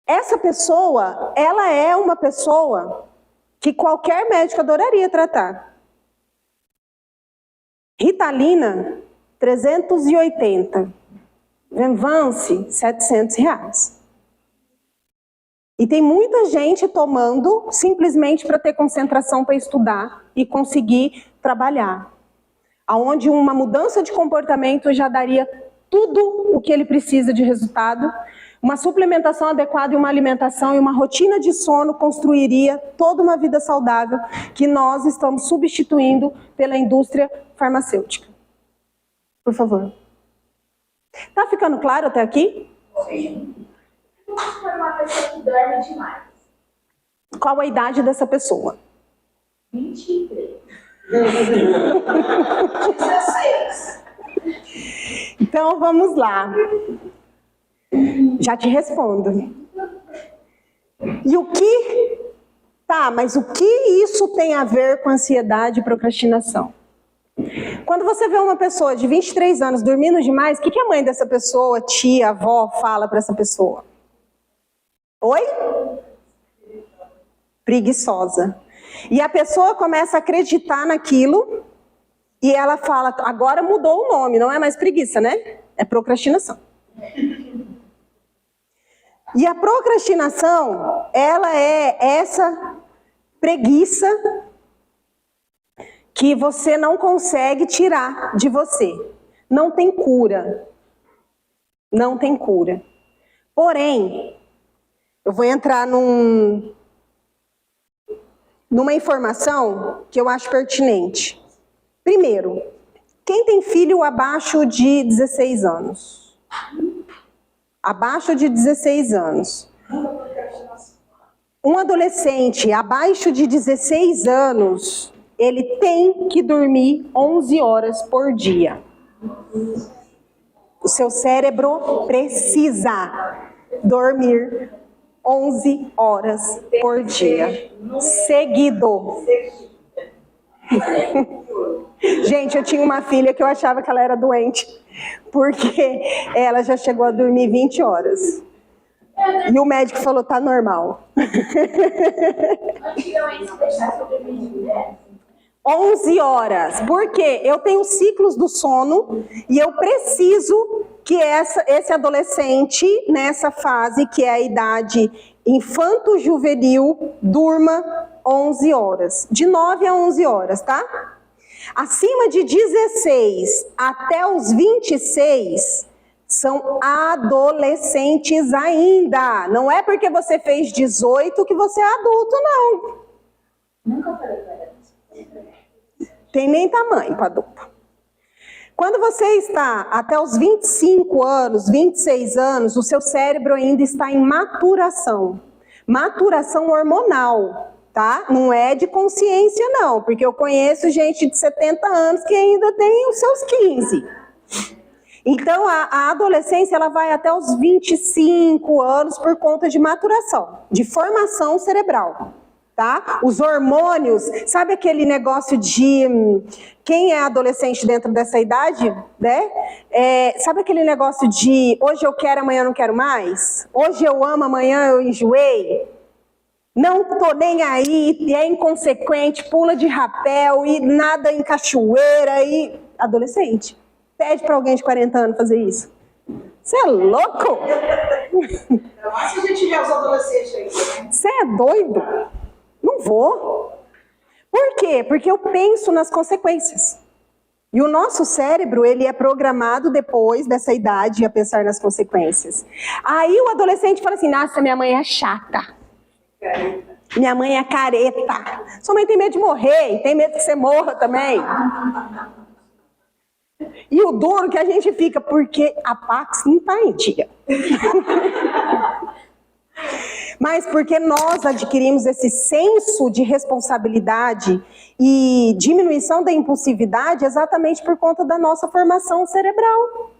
Essa pessoa, ela é uma pessoa que qualquer médico adoraria tratar. Ritalina, 380. Venvance, R$700. E tem muita gente tomando simplesmente para ter concentração para estudar e conseguir trabalhar. Onde uma mudança de comportamento já daria tudo o que ele precisa de resultado. Uma suplementação adequada e uma alimentação e uma rotina de sono construiria toda uma vida saudável que nós estamos substituindo pela indústria farmacêutica. Por favor. Tá ficando claro até aqui? Sim. Se for uma pessoa que dorme demais. Qual a idade dessa pessoa? 23. 16. Então, Então, vamos lá. Já te respondo. E o que... Tá, mas o que isso tem a ver com ansiedade e procrastinação? Quando você vê uma pessoa de 23 anos dormindo demais, o que a mãe dessa pessoa, tia, avó, fala para essa pessoa? Oi? Preguiçosa. E a pessoa começa a acreditar naquilo e ela fala, agora mudou o nome, não é mais preguiça, né? É procrastinação. E a procrastinação, ela é essa preguiça que você não consegue tirar de você. Não tem cura. Não tem cura. Porém, eu vou entrar numa informação que eu acho pertinente. Primeiro, quem tem filho abaixo de 16 anos? Abaixo de 16 anos. Um adolescente abaixo de 16 anos, ele tem que dormir 11 horas por dia. O seu cérebro precisa dormir 11 horas por dia. Seguido. Gente, eu tinha uma filha que eu achava que ela era doente, porque ela já chegou a dormir 20 horas. E o médico falou, tá normal. Antigamente, se deixasse eu dormir de mulher. 11 horas, porque eu tenho ciclos do sono e eu preciso que esse adolescente, nessa fase que é a idade infanto-juvenil, durma 11 horas. De 9 a 11 horas, tá? Acima de 16 até os 26... são adolescentes ainda. Não é porque você fez 18 que você é adulto, não. Nunca falei pra ela. Tem nem tamanho para adulto. Quando você está até os 25 anos, 26 anos, o seu cérebro ainda está em maturação. Maturação hormonal, tá? Não é de consciência, não. Porque eu conheço gente de 70 anos que ainda tem os seus 15. Então, a adolescência ela vai até os 25 anos por conta de maturação, de formação cerebral, tá? Os hormônios, sabe aquele negócio de... Quem é adolescente dentro dessa idade, né? Sabe aquele negócio de hoje eu quero, amanhã eu não quero mais? Hoje eu amo, amanhã eu enjoei? Não tô nem aí, e é inconsequente, pula de rapel e nada em cachoeira e... Adolescente. Pede para alguém de 40 anos fazer isso. Você é louco? Ainda mais se a gente tiver os adolescentes aí, né? Você é doido? Não vou. Por quê? Porque eu penso nas consequências. E o nosso cérebro, ele é programado depois dessa idade a pensar nas consequências. Aí o adolescente fala assim, nossa, minha mãe é chata. Minha mãe é careta. Sua mãe tem medo de morrer e tem medo que você morra também. E o duro que a gente fica, porque a Pax não está em dia. Mas porque nós adquirimos esse senso de responsabilidade e diminuição da impulsividade exatamente por conta da nossa formação cerebral.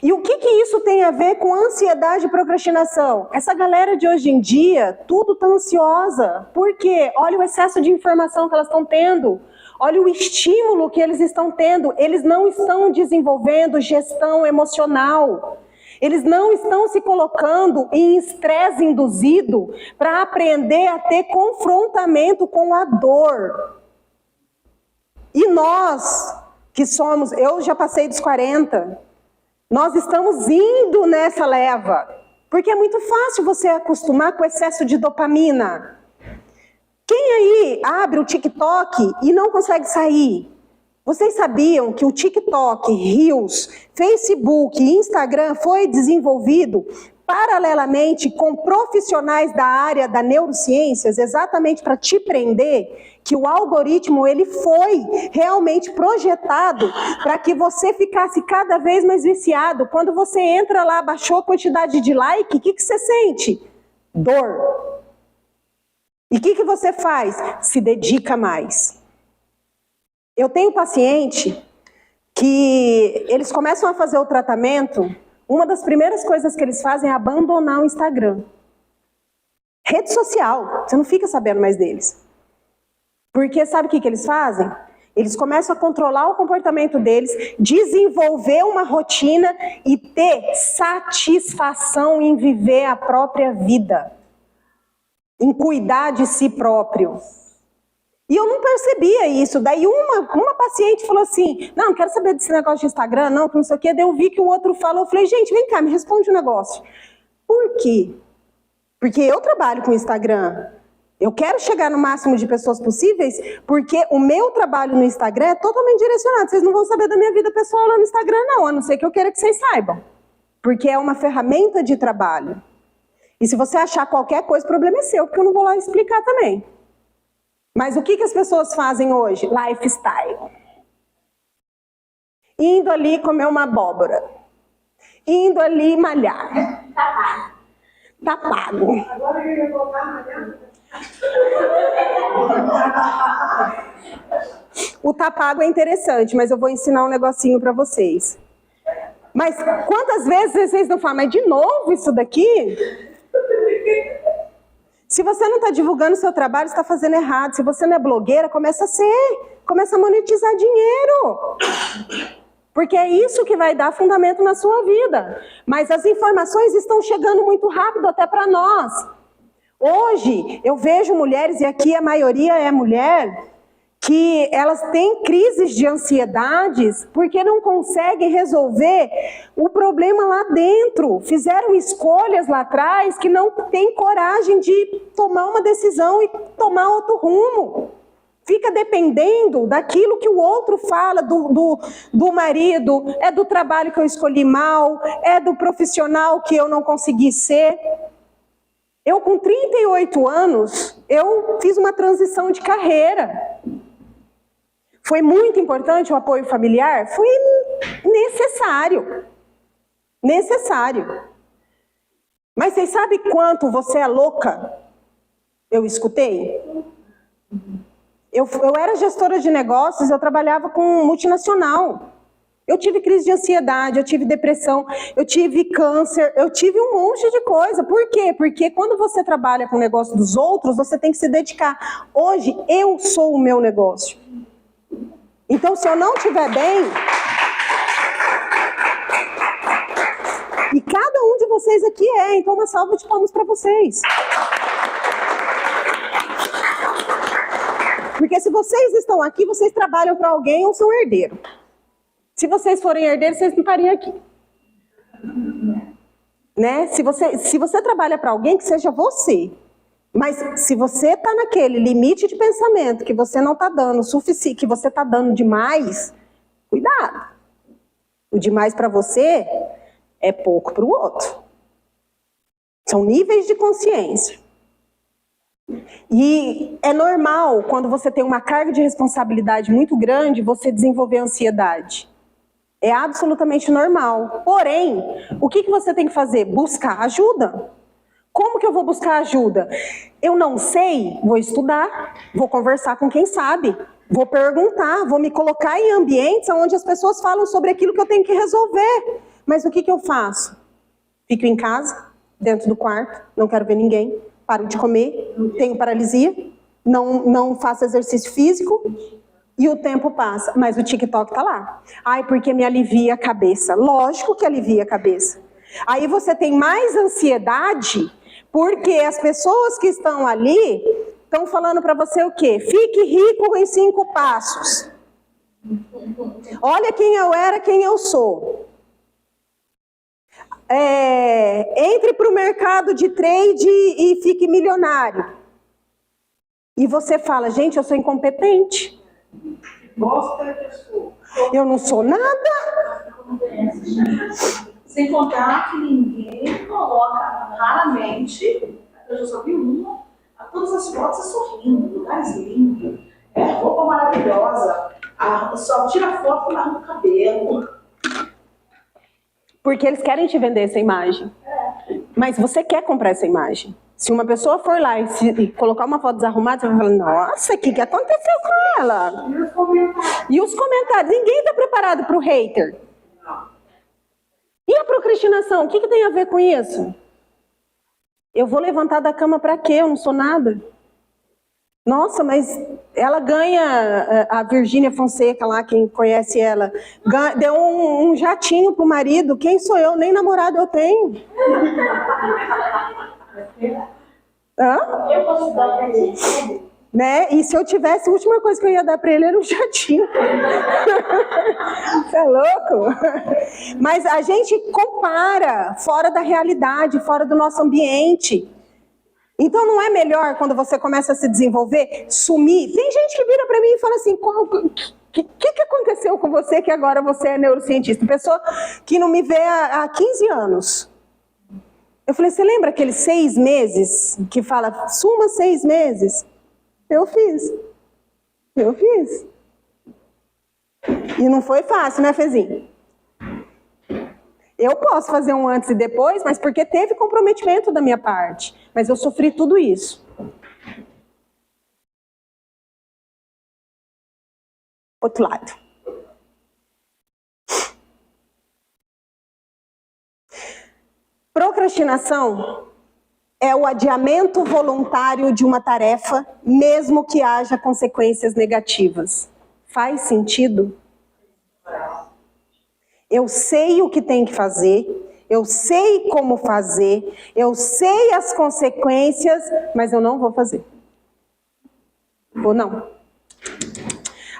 E o que isso tem a ver com ansiedade e procrastinação? Essa galera de hoje em dia, tudo tá ansiosa. Por quê? Olha o excesso de informação que elas estão tendo. Olha o estímulo que eles estão tendo. Eles não estão desenvolvendo gestão emocional. Eles não estão se colocando em estresse induzido para aprender a ter confrontamento com a dor. E nós, que somos... Eu já passei dos 40. Nós estamos indo nessa leva. Porque é muito fácil você acostumar com o excesso de dopamina. Quem aí abre o TikTok e não consegue sair? Vocês sabiam que o TikTok, Reels, Facebook e Instagram foi desenvolvido paralelamente com profissionais da área da neurociências, exatamente para te prender, que o algoritmo ele foi realmente projetado para que você ficasse cada vez mais viciado. Quando você entra lá, baixou a quantidade de like, o que você sente? Dor. E o que você faz? Se dedica mais. Eu tenho paciente que eles começam a fazer o tratamento, uma das primeiras coisas que eles fazem é abandonar o Instagram. Rede social, você não fica sabendo mais deles. Porque sabe o que eles fazem? Eles começam a controlar o comportamento deles, desenvolver uma rotina e ter satisfação em viver a própria vida, em cuidar de si próprio. E eu não percebia isso. Daí uma paciente falou assim, não quero saber desse negócio de Instagram, não, que não sei o quê. Daí eu vi que o outro falou, eu falei, gente, vem cá, me responde um negócio. Por quê? Porque eu trabalho com Instagram. Eu quero chegar no máximo de pessoas possíveis, porque o meu trabalho no Instagram é totalmente direcionado. Vocês não vão saber da minha vida pessoal lá no Instagram, não, a não ser que eu queira que vocês saibam. Porque é uma ferramenta de trabalho. E se você achar qualquer coisa, o problema é seu, porque eu não vou lá explicar também. Mas o que as pessoas fazem hoje? Lifestyle. Indo ali comer uma abóbora. Indo ali malhar. Tá pago. Agora eu ia voltar a malhar. O tá pago é interessante, mas eu vou ensinar um negocinho para vocês. Mas quantas vezes vocês não falam, mas de novo isso daqui? Se você não está divulgando o seu trabalho, você está fazendo errado. Se você não é blogueira, começa a ser. Começa a monetizar dinheiro. Porque é isso que vai dar fundamento na sua vida. Mas as informações estão chegando muito rápido até para nós. Hoje, eu vejo mulheres, e aqui a maioria é mulher, que elas têm crises de ansiedades porque não conseguem resolver o problema lá dentro. Fizeram escolhas lá atrás que não têm coragem de tomar uma decisão e tomar outro rumo. Fica dependendo daquilo que o outro fala, do marido, é do trabalho que eu escolhi mal, é do profissional que eu não consegui ser. Eu, com 38 anos, eu fiz uma transição de carreira. Foi muito importante o apoio familiar? Foi necessário. Necessário. Mas vocês sabem quanto você é louca? Eu escutei. Eu era gestora de negócios, eu trabalhava com multinacional. Eu tive crise de ansiedade, eu tive depressão, eu tive câncer, eu tive um monte de coisa. Por quê? Porque quando você trabalha com o negócio dos outros, você tem que se dedicar. Hoje, eu sou o meu negócio. Então, se eu não estiver bem... E cada um de vocês aqui é, então uma salva de palmas para vocês. Porque se vocês estão aqui, vocês trabalham para alguém ou são herdeiros. Se vocês forem herdeiros, vocês não estariam aqui. Né? Se você trabalha para alguém, que seja você. Mas se você está naquele limite de pensamento que você não está dando o suficiente, que você está dando demais, cuidado. O demais para você é pouco para o outro. São níveis de consciência. E é normal, quando você tem uma carga de responsabilidade muito grande, você desenvolver ansiedade. É absolutamente normal. Porém, o que você tem que fazer? Buscar ajuda. Como que eu vou buscar ajuda? Eu não sei, vou estudar, vou conversar com quem sabe, vou perguntar, vou me colocar em ambientes onde as pessoas falam sobre aquilo que eu tenho que resolver. Mas o que eu faço? Fico em casa, dentro do quarto, não quero ver ninguém, paro de comer, tenho paralisia, não faço exercício físico e o tempo passa. Mas o TikTok tá lá. Ai, porque me alivia a cabeça. Lógico que alivia a cabeça. Aí você tem mais ansiedade porque as pessoas que estão ali estão falando para você o quê? Fique rico em 5 passos. Olha quem eu era, quem eu sou. Entre para o mercado de trade e fique milionário. E você fala, gente, eu sou incompetente. Gosta de pessoa. Eu não sou nada. Sem contar que ninguém coloca raramente, eu já só vi uma, todas as fotos sorrindo, lugares lindos, roupa maravilhosa, só tira foto com o cabelo. Porque eles querem te vender essa imagem. Mas você quer comprar essa imagem. Se uma pessoa for lá e colocar uma foto desarrumada, você vai falar, nossa, o que aconteceu com ela? E os comentários? Ninguém está preparado para o hater. E a procrastinação? O que tem a ver com isso? Eu vou levantar da cama para quê? Eu não sou nada. Nossa, mas ela ganha, a Virgínia Fonseca lá, quem conhece ela, deu um jatinho pro marido. Quem sou eu? Nem namorado eu tenho. Hã? Eu posso dar pra ele. Né? E se eu tivesse, a última coisa que eu ia dar para ele era um jatinho. Você é louco? Mas a gente compara fora da realidade, fora do nosso ambiente. Então não é melhor quando você começa a se desenvolver, sumir? Tem gente que vira para mim e fala assim, o que aconteceu com você que agora você é neurocientista? Pessoa que não me vê há 15 anos. Eu falei, você lembra aqueles 6 meses que fala, suma 6 meses? Eu fiz. E não foi fácil, né, Fezinho? Eu posso fazer um antes e depois, mas porque teve comprometimento da minha parte. Mas eu sofri tudo isso. Outro lado. Procrastinação é o adiamento voluntário de uma tarefa, mesmo que haja consequências negativas. Faz sentido? Eu sei o que tem que fazer, eu sei como fazer, eu sei as consequências, mas eu não vou fazer. Ou não?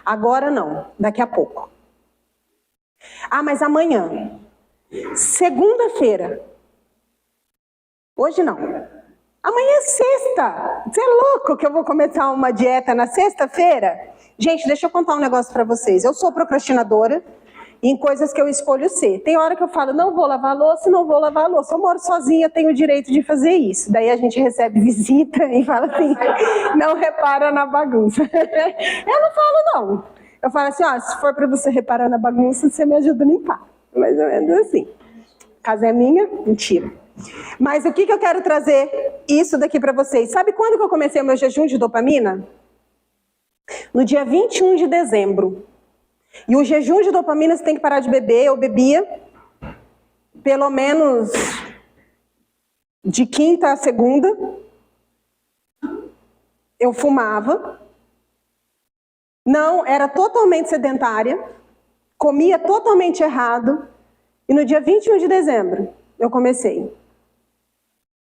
Agora não, daqui a pouco. Ah, mas amanhã. Segunda-feira. Hoje não. Amanhã é sexta. Você é louco que eu vou começar uma dieta na sexta-feira? Gente, deixa eu contar um negócio pra vocês. Eu sou procrastinadora em coisas que eu escolho ser. Tem hora que eu falo, não vou lavar a louça, não vou lavar a louça. Eu moro sozinha, tenho o direito de fazer isso. Daí a gente recebe visita e fala assim, não repara na bagunça. Eu não falo não. Eu falo assim, ó, se for pra você reparar na bagunça, você me ajuda a limpar. Mais ou menos assim. A casa é minha? Mentira. Mas o que eu quero trazer isso daqui pra vocês? Sabe quando que eu comecei o meu jejum de dopamina? No dia 21 de dezembro. E o jejum de dopamina você tem que parar de beber. Eu bebia pelo menos de quinta a segunda. Eu fumava. Não, era totalmente sedentária. Comia totalmente errado. E no dia 21 de dezembro eu comecei.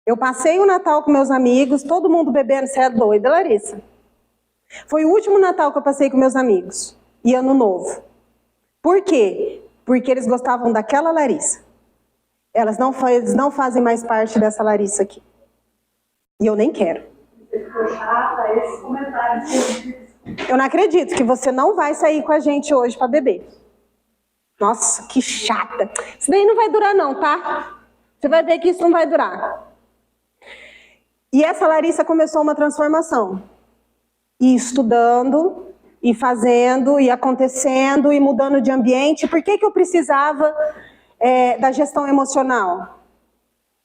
Eu passei o Natal com meus amigos, todo mundo bebendo. Você é doida, Larissa? Foi o último Natal que eu passei com meus amigos. E Ano Novo. Por quê? Porque eles gostavam daquela Larissa. Elas não fazem mais parte dessa Larissa aqui. E eu nem quero. Eu não acredito que você não vai sair com a gente hoje para beber. Nossa, que chata. Isso daí não vai durar não, tá? Você vai ver que isso não vai durar. E essa Larissa começou uma transformação. E estudando, e fazendo, e acontecendo, e mudando de ambiente. Por que eu precisava da gestão emocional?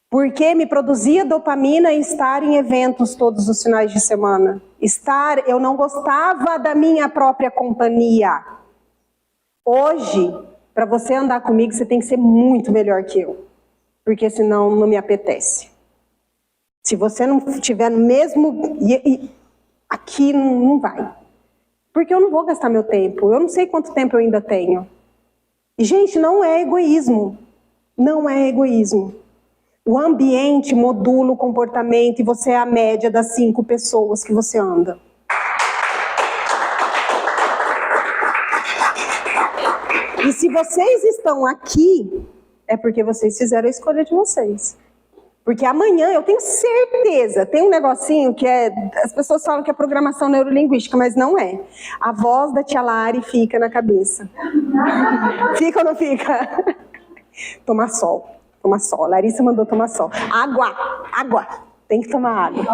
Porque me produzia dopamina estar em eventos todos os finais de semana. Eu não gostava da minha própria companhia. Hoje, para você andar comigo, você tem que ser muito melhor que eu. Porque senão não me apetece. Se você não estiver no mesmo... aqui não vai. Porque eu não vou gastar meu tempo. Eu não sei quanto tempo eu ainda tenho. E, gente, não é egoísmo. Não é egoísmo. O ambiente modula o comportamento e você é a média das 5 pessoas que você anda. E se vocês estão aqui, é porque vocês fizeram a escolha de vocês. Porque amanhã, eu tenho certeza, tem um negocinho que as pessoas falam que é programação neurolinguística, mas não é. A voz da tia Lari fica na cabeça. Fica ou não fica? Tomar sol. Tomar sol. A Larissa mandou tomar sol. Água. Tem que tomar água.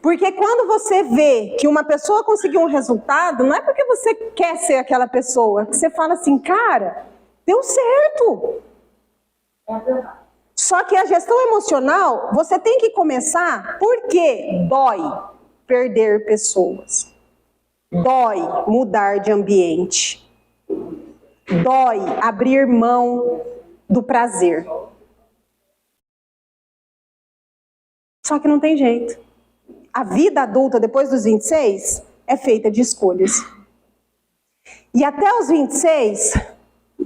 Porque quando você vê que uma pessoa conseguiu um resultado, não é porque você quer ser aquela pessoa, que você fala assim, cara, deu certo. Só que a gestão emocional, você tem que começar porque dói perder pessoas. Dói mudar de ambiente. Dói abrir mão do prazer. Só que não tem jeito. A vida adulta, depois dos 26, é feita de escolhas. E até os 26,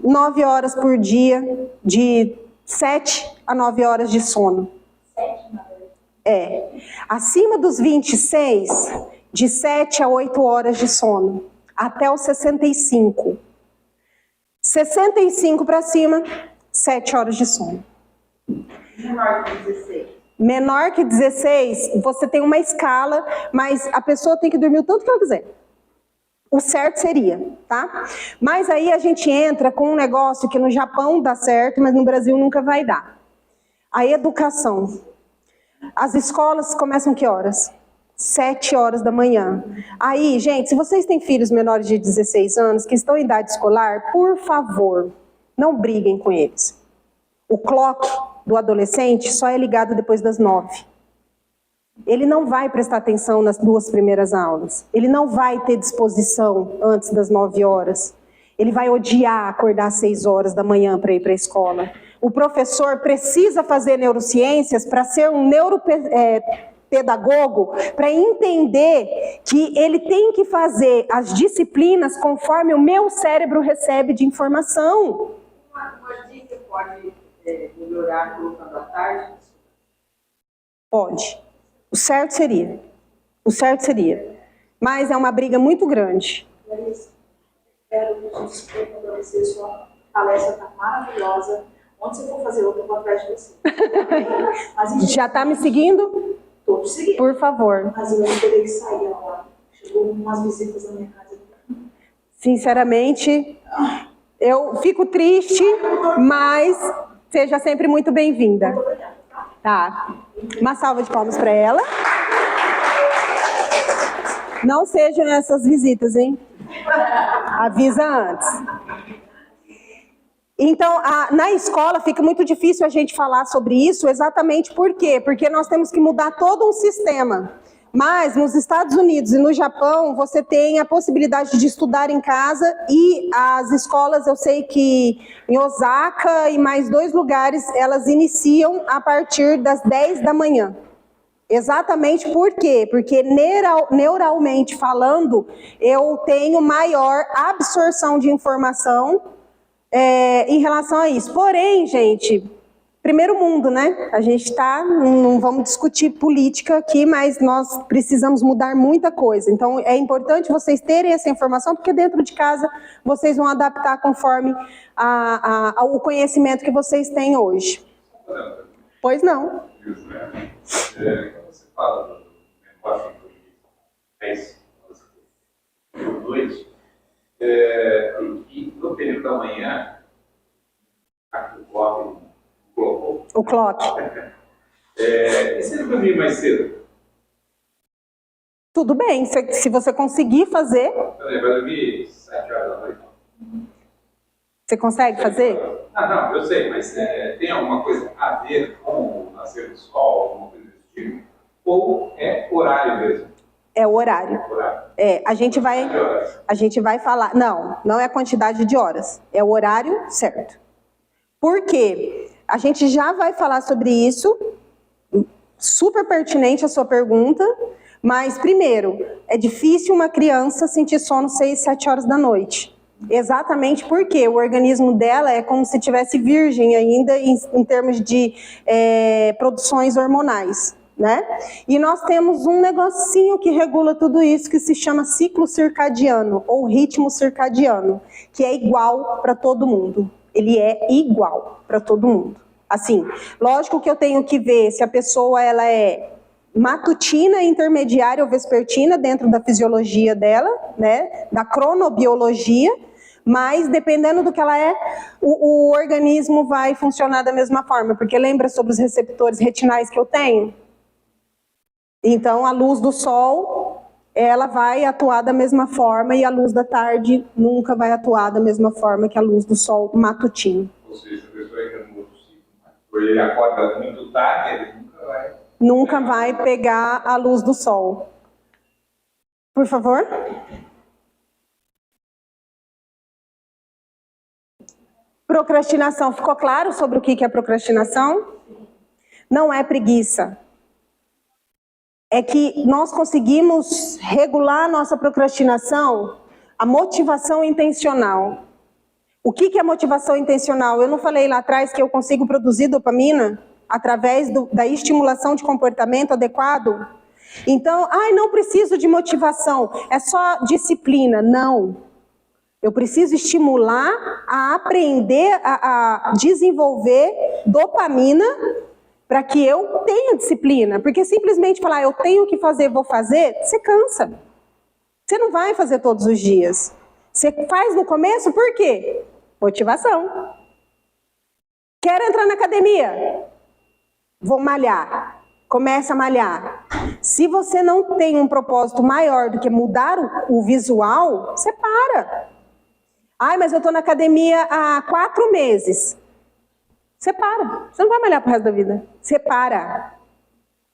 9 horas por dia, de 7 a 9 horas de sono. Acima dos 26, de 7 a 8 horas de sono. Até os 65. 65 para cima, 7 horas de sono. Menor que 16. Menor que 16, você tem uma escala, mas a pessoa tem que dormir o tanto que ela quiser. O certo seria, tá? Mas aí a gente entra com um negócio que no Japão dá certo, mas no Brasil nunca vai dar. A educação. As escolas começam que horas? 7 horas da manhã. Aí, gente, se vocês têm filhos menores de 16 anos, que estão em idade escolar, por favor, não briguem com eles. O clock do adolescente só é ligado depois das 9. Ele não vai prestar atenção nas 2 primeiras aulas. Ele não vai ter disposição antes das 9 horas. Ele vai odiar acordar às 6 horas da manhã para ir para a escola. O professor precisa fazer neurociências para ser um pedagogo, para entender que ele tem que fazer as disciplinas conforme o meu cérebro recebe de informação. Uma dica pode melhorar colocando à tarde? Pode. O certo seria. O certo seria. Mas é uma briga muito grande. Espero que a gente explique para você, sua palestra está maravilhosa. Onde você for fazer outra, eu vou atrás de você. Mas, já está me seguindo? Estou te seguindo. Por favor. Mas eu vou ter que sair agora. Chegou umas visitas na minha casa. Sinceramente, eu fico triste, mas seja sempre muito bem-vinda. Muito obrigada. Tá. Uma salva de palmas para ela. Não sejam essas visitas, hein? Avisa antes. Então, na escola fica muito difícil a gente falar sobre isso, exatamente por quê? Porque nós temos que mudar todo um sistema. Mas nos Estados Unidos e no Japão, você tem a possibilidade de estudar em casa e as escolas, eu sei que em Osaka e mais 2 lugares, elas iniciam a partir das 10 da manhã. Exatamente por quê? Porque neuralmente falando, eu tenho maior absorção de informação em relação a isso. Porém, gente, primeiro mundo, né? A gente está, não vamos discutir política aqui, mas nós precisamos mudar muita coisa. Então, é importante vocês terem essa informação, porque dentro de casa vocês vão adaptar conforme o conhecimento que vocês têm hoje. Pois não. Quando você fala do negócio de 10 noite, e no período da manhã, aqui o clock colocou. O clock. E se ele dormir mais cedo? Tudo bem, se você conseguir fazer. Vai dormir 7 horas da noite. Você consegue fazer? Não, eu sei, mas tem alguma coisa a ver com o nascer do sol, alguma coisa desse tipo? Ou é horário mesmo? É o horário. A gente vai falar. Não é a quantidade de horas. É o horário certo. Por quê? A gente já vai falar sobre isso. Super pertinente a sua pergunta. Mas, primeiro, é difícil uma criança sentir sono 6, 7 horas da noite. Exatamente porque o organismo dela é como se tivesse virgem ainda em termos de produções hormonais, né? E nós temos um negocinho que regula tudo isso que se chama ciclo circadiano ou ritmo circadiano, que é igual para todo mundo. Ele é igual para todo mundo. Assim, lógico que eu tenho que ver se a pessoa ela é matutina, intermediária ou vespertina dentro da fisiologia dela, né, da cronobiologia, mas dependendo do que ela é, o organismo vai funcionar da mesma forma, porque lembra sobre os receptores retinais que eu tenho? Então a luz do sol, ela vai atuar da mesma forma e a luz da tarde nunca vai atuar da mesma forma que a luz do sol matutino. Ou seja, a pessoa entra no outro ciclo mais Porque ele acorda muito tarde, ele Nunca vai pegar a luz do sol. Por favor. Procrastinação. Ficou claro sobre o que é procrastinação? Não é preguiça. É que nós conseguimos regular a nossa procrastinação, a motivação intencional. O que é motivação intencional? Eu não falei lá atrás que eu consigo produzir dopamina através da estimulação de comportamento adequado? Então, não preciso de motivação, é só disciplina. Não. Eu preciso estimular a aprender a desenvolver dopamina para que eu tenha disciplina. Porque simplesmente falar, eu tenho que fazer, vou fazer, você cansa. Você não vai fazer todos os dias. Você faz no começo, por quê? Motivação. Quero entrar na academia. Vou malhar. Começa a malhar. Se você não tem um propósito maior do que mudar o visual, você para. Mas eu estou na academia há 4 meses. Você para. Você não vai malhar pro resto da vida. Você para.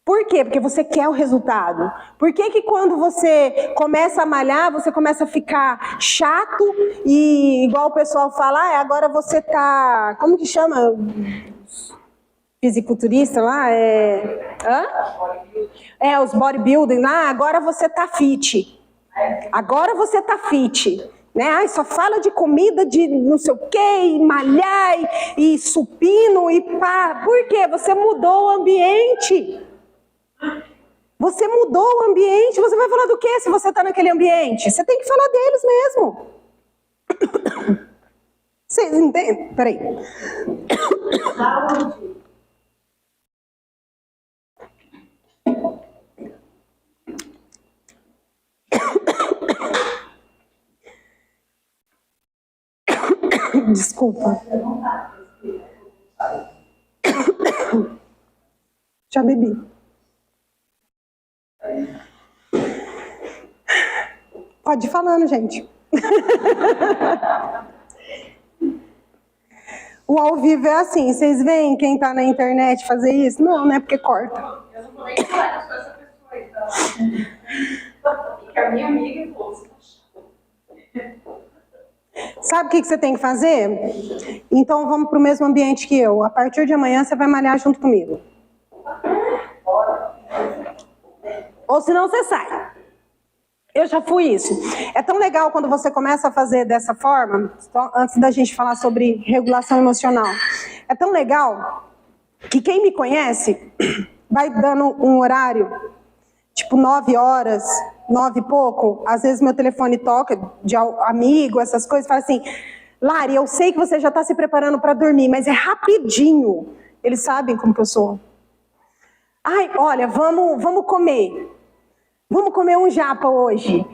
Por quê? Porque você quer o resultado. Por que que quando você começa a malhar, você começa a ficar chato e igual o pessoal fala, agora você tá... Como que chama? Fisiculturista lá? Os bodybuilding lá, agora você tá fit. Agora você tá fit. Né? Só fala de comida, de não sei o quê, e malhar, e supino, e pá. Por quê? Você mudou o ambiente. Você mudou o ambiente. Você vai falar do quê se você está naquele ambiente? Você tem que falar deles mesmo. Vocês entendem? Peraí. Desculpa. Já bebi. Pode ir falando, gente. O ao vivo é assim, vocês veem quem tá na internet fazer isso? Não, né? Porque corta. Eu não vou nem falar com essa pessoa, então. Fica a minha amiga e você tá chato. Sabe o que você tem que fazer? Então vamos pro mesmo ambiente que eu. A partir de amanhã você vai malhar junto comigo. Ou senão você sai. Eu já fui isso. É tão legal quando você começa a fazer dessa forma, antes da gente falar sobre regulação emocional. É tão legal que quem me conhece vai dando um horário, tipo 9 horas, 9 e pouco. Às vezes meu telefone toca de amigo, essas coisas, fala assim, Lari, eu sei que você já está se preparando para dormir, mas é rapidinho. Eles sabem como que eu sou. Olha, vamos comer. Vamos comer um japa hoje.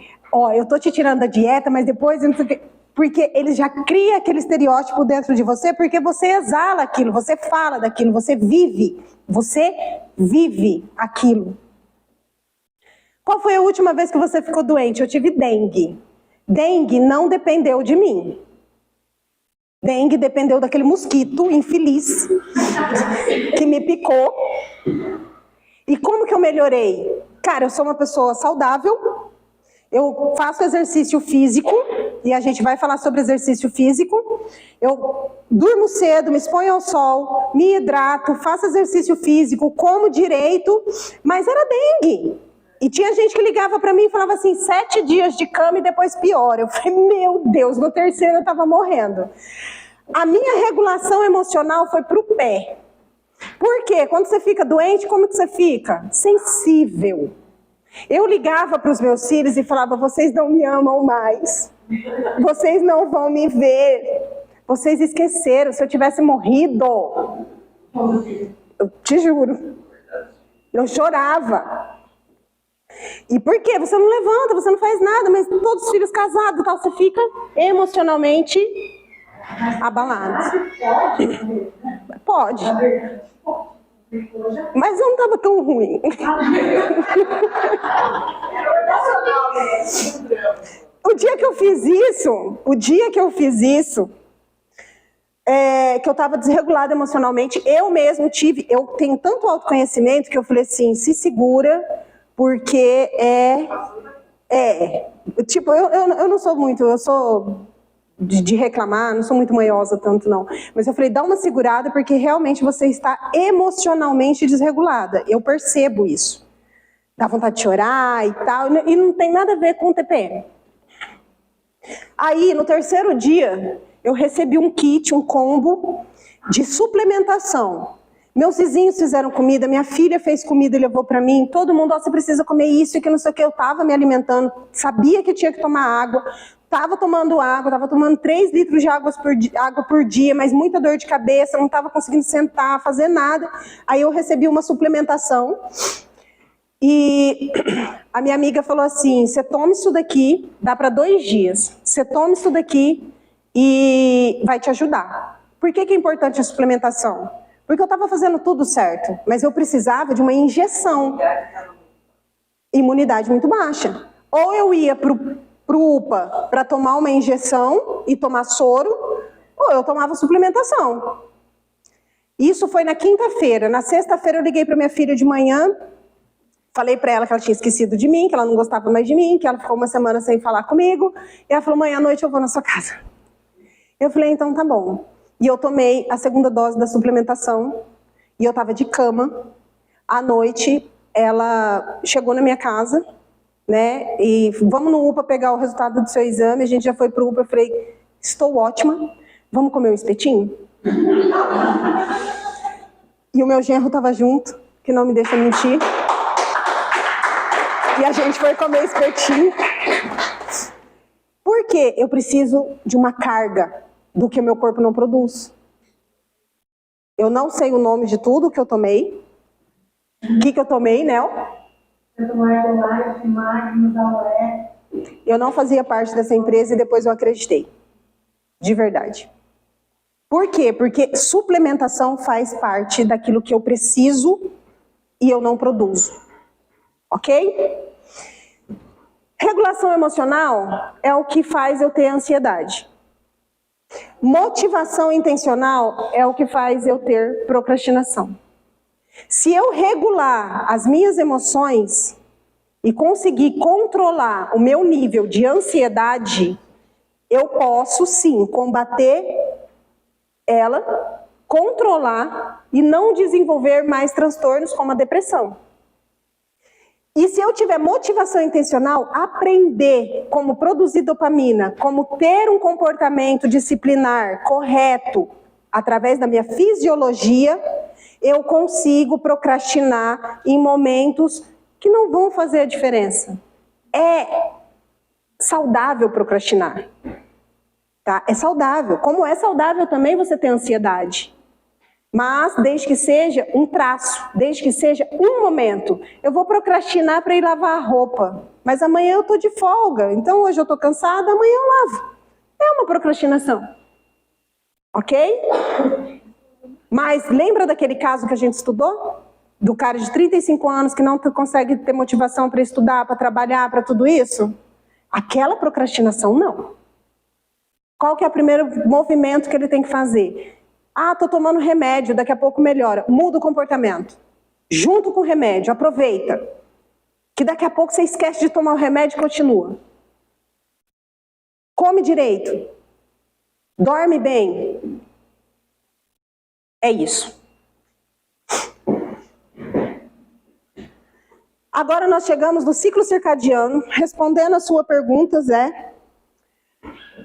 Eu tô te tirando da dieta, mas depois... Porque ele já cria aquele estereótipo dentro de você, porque você exala aquilo, você fala daquilo, você vive aquilo. Qual foi a última vez que você ficou doente? Eu tive dengue. Dengue não dependeu de mim. Dengue dependeu daquele mosquito infeliz que me picou. E como que eu melhorei? Cara, eu sou uma pessoa saudável, eu faço exercício físico, e a gente vai falar sobre exercício físico. Eu durmo cedo, me exponho ao sol, me hidrato, faço exercício físico, como direito, mas era dengue. E tinha gente que ligava pra mim e falava assim, 7 dias de cama e depois piora. Eu falei, meu Deus, no 3º eu tava morrendo. A minha regulação emocional foi pro pé. Por quê? Quando você fica doente, como que você fica? Sensível. Eu ligava para os meus filhos e falava, vocês não me amam mais. Vocês não vão me ver. Vocês esqueceram, se eu tivesse morrido. Eu te juro. Eu chorava. E por quê? Você não levanta, você não faz nada, mas todos os filhos casados, tal, você fica emocionalmente abalado. Pode. Mas eu não estava tão ruim. O dia que eu fiz isso, que eu estava desregulada emocionalmente. Eu mesmo eu tenho tanto autoconhecimento que eu falei assim, se segura, porque tipo, eu não sou muito, eu sou de reclamar, não sou muito manhosa tanto não, mas eu falei, dá uma segurada, porque realmente você está emocionalmente desregulada, eu percebo isso. Dá vontade de chorar e tal, e não tem nada a ver com o TPM. Aí, no terceiro dia, eu recebi um kit, um combo de suplementação. Meus vizinhos fizeram comida, minha filha fez comida e levou para mim. Todo mundo, você precisa comer isso e que não sei o que. Eu estava me alimentando, sabia que tinha que tomar água, estava tomando água, estava tomando 3 litros de água por dia, mas muita dor de cabeça, não estava conseguindo sentar, fazer nada. Aí eu recebi uma suplementação. E a minha amiga falou assim, você toma isso daqui, dá para 2 dias. Você toma isso daqui e vai te ajudar. Por que é importante a suplementação? Porque eu estava fazendo tudo certo, mas eu precisava de uma injeção. Imunidade muito baixa. Ou eu ia pro UPA para tomar uma injeção e tomar soro, ou eu tomava suplementação. Isso foi na quinta-feira. Na sexta-feira eu liguei para minha filha de manhã, falei para ela que ela tinha esquecido de mim, que ela não gostava mais de mim, que ela ficou uma semana sem falar comigo. E ela falou, mãe, à noite eu vou na sua casa. Eu falei, então tá bom. E eu tomei a 2ª dose da suplementação. E eu estava de cama. À noite, ela chegou na minha casa, né? E vamos no UPA pegar o resultado do seu exame. A gente já foi pro UPA. Eu falei, estou ótima. Vamos comer um espetinho? E o meu genro estava junto, que não me deixa mentir. E a gente foi comer espetinho. Por quê? Eu preciso de uma carga do que o meu corpo não produz. Eu não sei o nome de tudo que eu tomei. O que eu tomei, Nel? Eu tomei Herbalife, Magno, Daué. Eu não fazia parte dessa empresa e depois eu acreditei. De verdade. Por quê? Porque suplementação faz parte daquilo que eu preciso e eu não produzo. Ok? Regulação emocional é o que faz eu ter ansiedade. Motivação intencional é o que faz eu ter procrastinação. Se eu regular as minhas emoções e conseguir controlar o meu nível de ansiedade, eu posso sim combater ela, controlar e não desenvolver mais transtornos como a depressão. E se eu tiver motivação intencional, aprender como produzir dopamina, como ter um comportamento disciplinar correto através da minha fisiologia, eu consigo procrastinar em momentos que não vão fazer a diferença. É saudável procrastinar. Tá? É saudável. Como é saudável também você ter ansiedade. Mas desde que seja um traço, desde que seja um momento. Eu vou procrastinar para ir lavar a roupa, mas amanhã eu estou de folga, então hoje eu estou cansada, amanhã eu lavo. É uma procrastinação. Ok? Mas lembra daquele caso que a gente estudou? Do cara de 35 anos que não consegue ter motivação para estudar, para trabalhar, para tudo isso? Aquela procrastinação não. Qual que é o primeiro movimento que ele tem que fazer? Ah, estou tomando remédio, daqui a pouco melhora. Muda o comportamento. Junto com o remédio, aproveita. Que daqui a pouco você esquece de tomar o remédio e continua. Come direito. Dorme bem. É isso. Agora nós chegamos no ciclo circadiano. Respondendo a sua pergunta, Zé.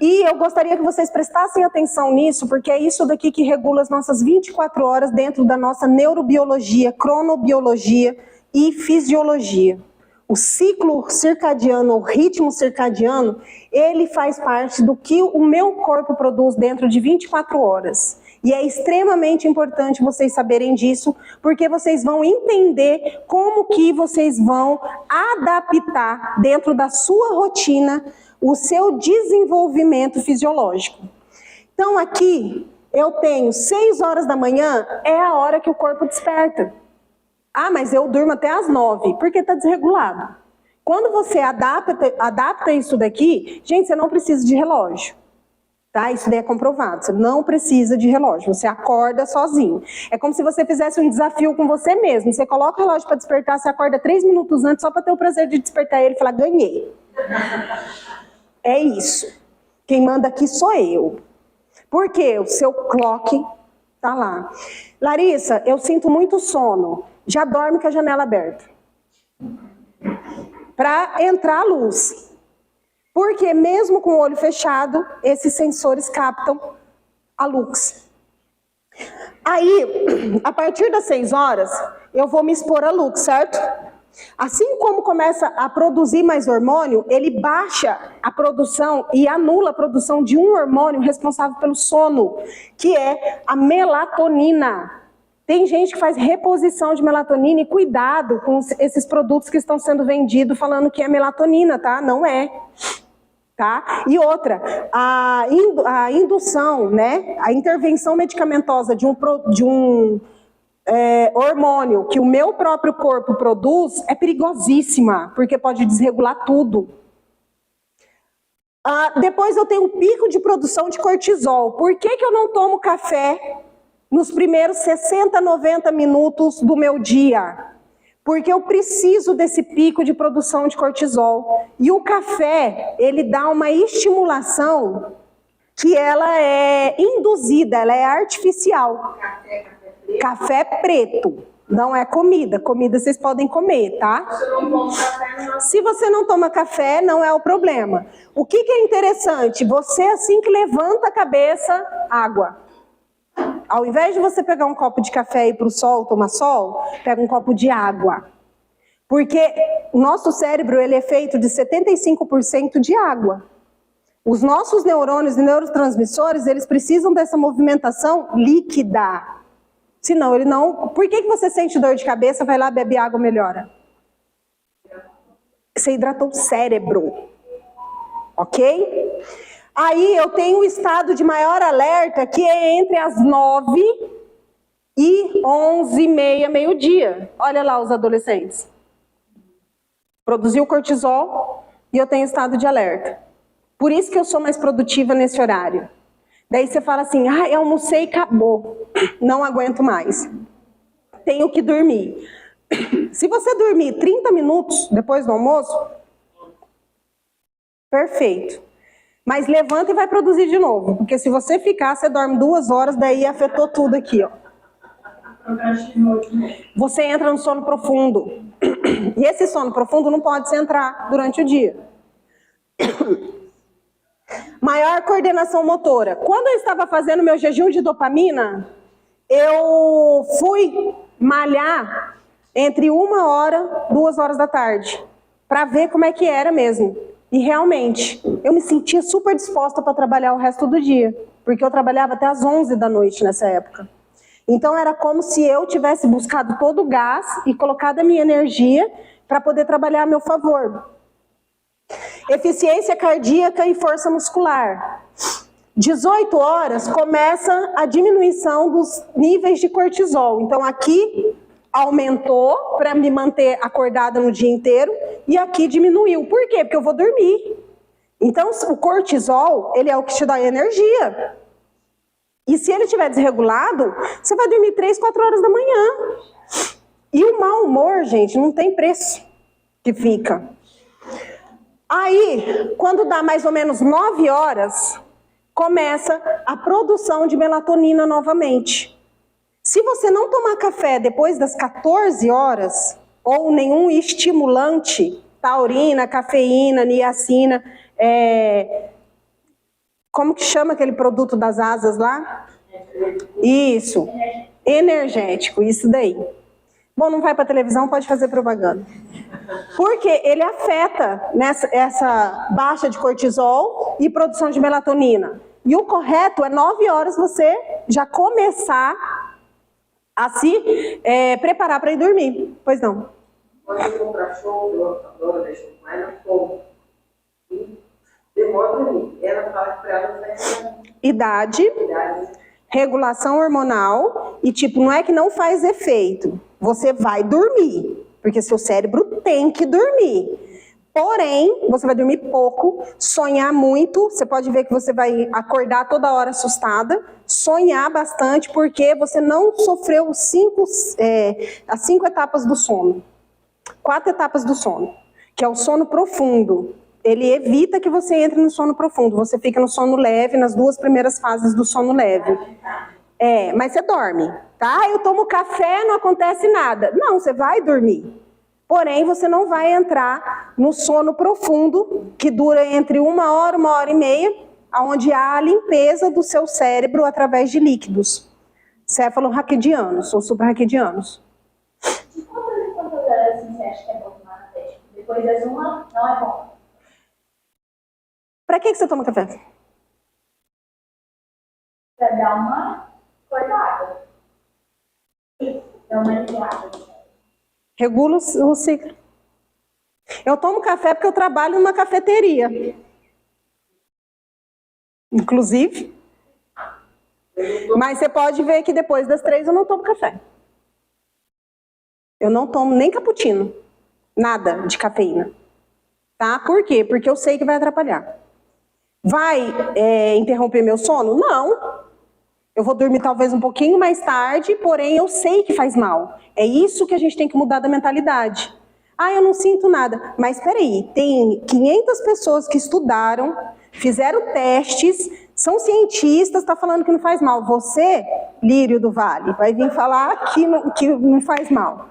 E eu gostaria que vocês prestassem atenção nisso, porque é isso daqui que regula as nossas 24 horas dentro da nossa neurobiologia, cronobiologia e fisiologia. O ciclo circadiano, o ritmo circadiano, ele faz parte do que o meu corpo produz dentro de 24 horas. E é extremamente importante vocês saberem disso, porque vocês vão entender como que vocês vão adaptar dentro da sua rotina o seu desenvolvimento fisiológico. Então aqui eu tenho 6 horas da manhã, é a hora que o corpo desperta. Ah, mas eu durmo até às 9, porque está desregulado. Quando você adapta isso daqui, gente, você não precisa de relógio. Tá? Isso daí é comprovado. Você não precisa de relógio, você acorda sozinho. É como se você fizesse um desafio com você mesmo. Você coloca o relógio para despertar, você acorda 3 minutos antes só para ter o prazer de despertar ele e falar, ganhei. É isso. Quem manda aqui sou eu. Por quê? O seu clock tá lá. Larissa, eu sinto muito sono. Já dorme com a janela aberta. Para entrar a luz. Porque mesmo com o olho fechado, esses sensores captam a luz. Aí, a partir das 6 horas, eu vou me expor à luz, certo? Assim como começa a produzir mais hormônio, ele baixa a produção e anula a produção de um hormônio responsável pelo sono, que é a melatonina. Tem gente que faz reposição de melatonina e cuidado com esses produtos que estão sendo vendidos falando que é melatonina, tá? Não é. Tá? E outra, a indução, né? A intervenção medicamentosa de um hormônio que o meu próprio corpo produz é perigosíssima, porque pode desregular tudo. Depois eu tenho um pico de produção de cortisol. Por que eu não tomo café nos primeiros 60, 90 minutos do meu dia? Porque eu preciso desse pico de produção de cortisol. E o café, ele dá uma estimulação que ela é induzida, ela é artificial. Café preto, não é comida. Comida vocês podem comer, tá? Se você não toma café, não é o problema. O que é interessante? Você, assim que levanta a cabeça, água. Ao invés de você pegar um copo de café e ir para o sol, tomar sol, pega um copo de água. Porque o nosso cérebro ele é feito de 75% de água. Os nossos neurônios e neurotransmissores, eles precisam dessa movimentação líquida. Senão, ele não... Por que você sente dor de cabeça, vai lá, bebe água, melhora? Você hidratou o cérebro. Ok? Aí eu tenho o estado de maior alerta, que é entre as 9 e 11h30, meio-dia. Olha lá os adolescentes. Produziu cortisol e eu tenho estado de alerta. Por isso que eu sou mais produtiva nesse horário. Daí você fala assim, eu almocei e acabou. Não aguento mais. Tenho que dormir. Se você dormir 30 minutos depois do almoço, perfeito. Mas levanta e vai produzir de novo. Porque se você ficar, você dorme 2 horas, daí afetou tudo aqui, ó. Você entra no sono profundo. E esse sono profundo não pode se entrar durante o dia. Maior coordenação motora. Quando eu estava fazendo meu jejum de dopamina, eu fui malhar entre 1 hora e 2 horas da tarde. Para ver como é que era mesmo. E realmente, eu me sentia super disposta para trabalhar o resto do dia. Porque eu trabalhava até as 11 da noite nessa época. Então era como se eu tivesse buscado todo o gás e colocado a minha energia para poder trabalhar a meu favor. Eficiência cardíaca e força muscular. 18 horas começa a diminuição dos níveis de cortisol. Então aqui aumentou para me manter acordada no dia inteiro e aqui diminuiu. Por quê? Porque eu vou dormir. Então o cortisol, ele é o que te dá energia. E se ele estiver desregulado, você vai dormir 3, 4 horas da manhã. E o mau humor, gente, não tem preço que fica. Aí, quando dá mais ou menos 9 horas, começa a produção de melatonina novamente. Se você não tomar café depois das 14 horas, ou nenhum estimulante, taurina, cafeína, niacina, como que chama aquele produto das asas lá? Isso, energético, isso daí. Bom, não vai para televisão, pode fazer propaganda. Porque ele afeta essa baixa de cortisol e produção de melatonina. E o correto é 9 horas você já começar a se preparar para ir dormir. Pois não. Quando eu comprar show, eu adoro deixar com ela, eu como. E demora para mim. Ela fala que para ela não vai ser idade, regulação hormonal e tipo, não é que não faz efeito. Você vai dormir, porque seu cérebro tem que dormir. Porém, você vai dormir pouco, sonhar muito, você pode ver que você vai acordar toda hora assustada, sonhar bastante, porque você não sofreu as 5 etapas do sono. 4 etapas do sono, que é o sono profundo. Ele evita que você entre no sono profundo, você fica no sono leve, nas 2 primeiras fases do sono leve. Mas você dorme, tá? Eu tomo café, não acontece nada. Não, você vai dormir. Porém, você não vai entrar no sono profundo, que dura entre 1 hora, 1h30, onde há a limpeza do seu cérebro através de líquidos céfalo-raquidianos ou suprarraquidianos. De quantas em quantas horas assim, você acha que é bom tomar café? Depois das 1, não é bom? Para que você toma café? Para dar uma acordada. Dar uma aliviada. Regula o ciclo. Eu tomo café porque eu trabalho numa cafeteria. Inclusive. Mas você pode ver que depois das 3 eu não tomo café. Eu não tomo nem cappuccino. Nada de cafeína. Tá? Por quê? Porque eu sei que vai atrapalhar. Vai interromper meu sono? Não. Eu vou dormir talvez um pouquinho mais tarde, porém eu sei que faz mal. É isso que a gente tem que mudar da mentalidade. Eu não sinto nada. Mas peraí, tem 500 pessoas que estudaram, fizeram testes, são cientistas, tá falando que não faz mal. Você, Lírio do Vale, vai vir falar que não faz mal.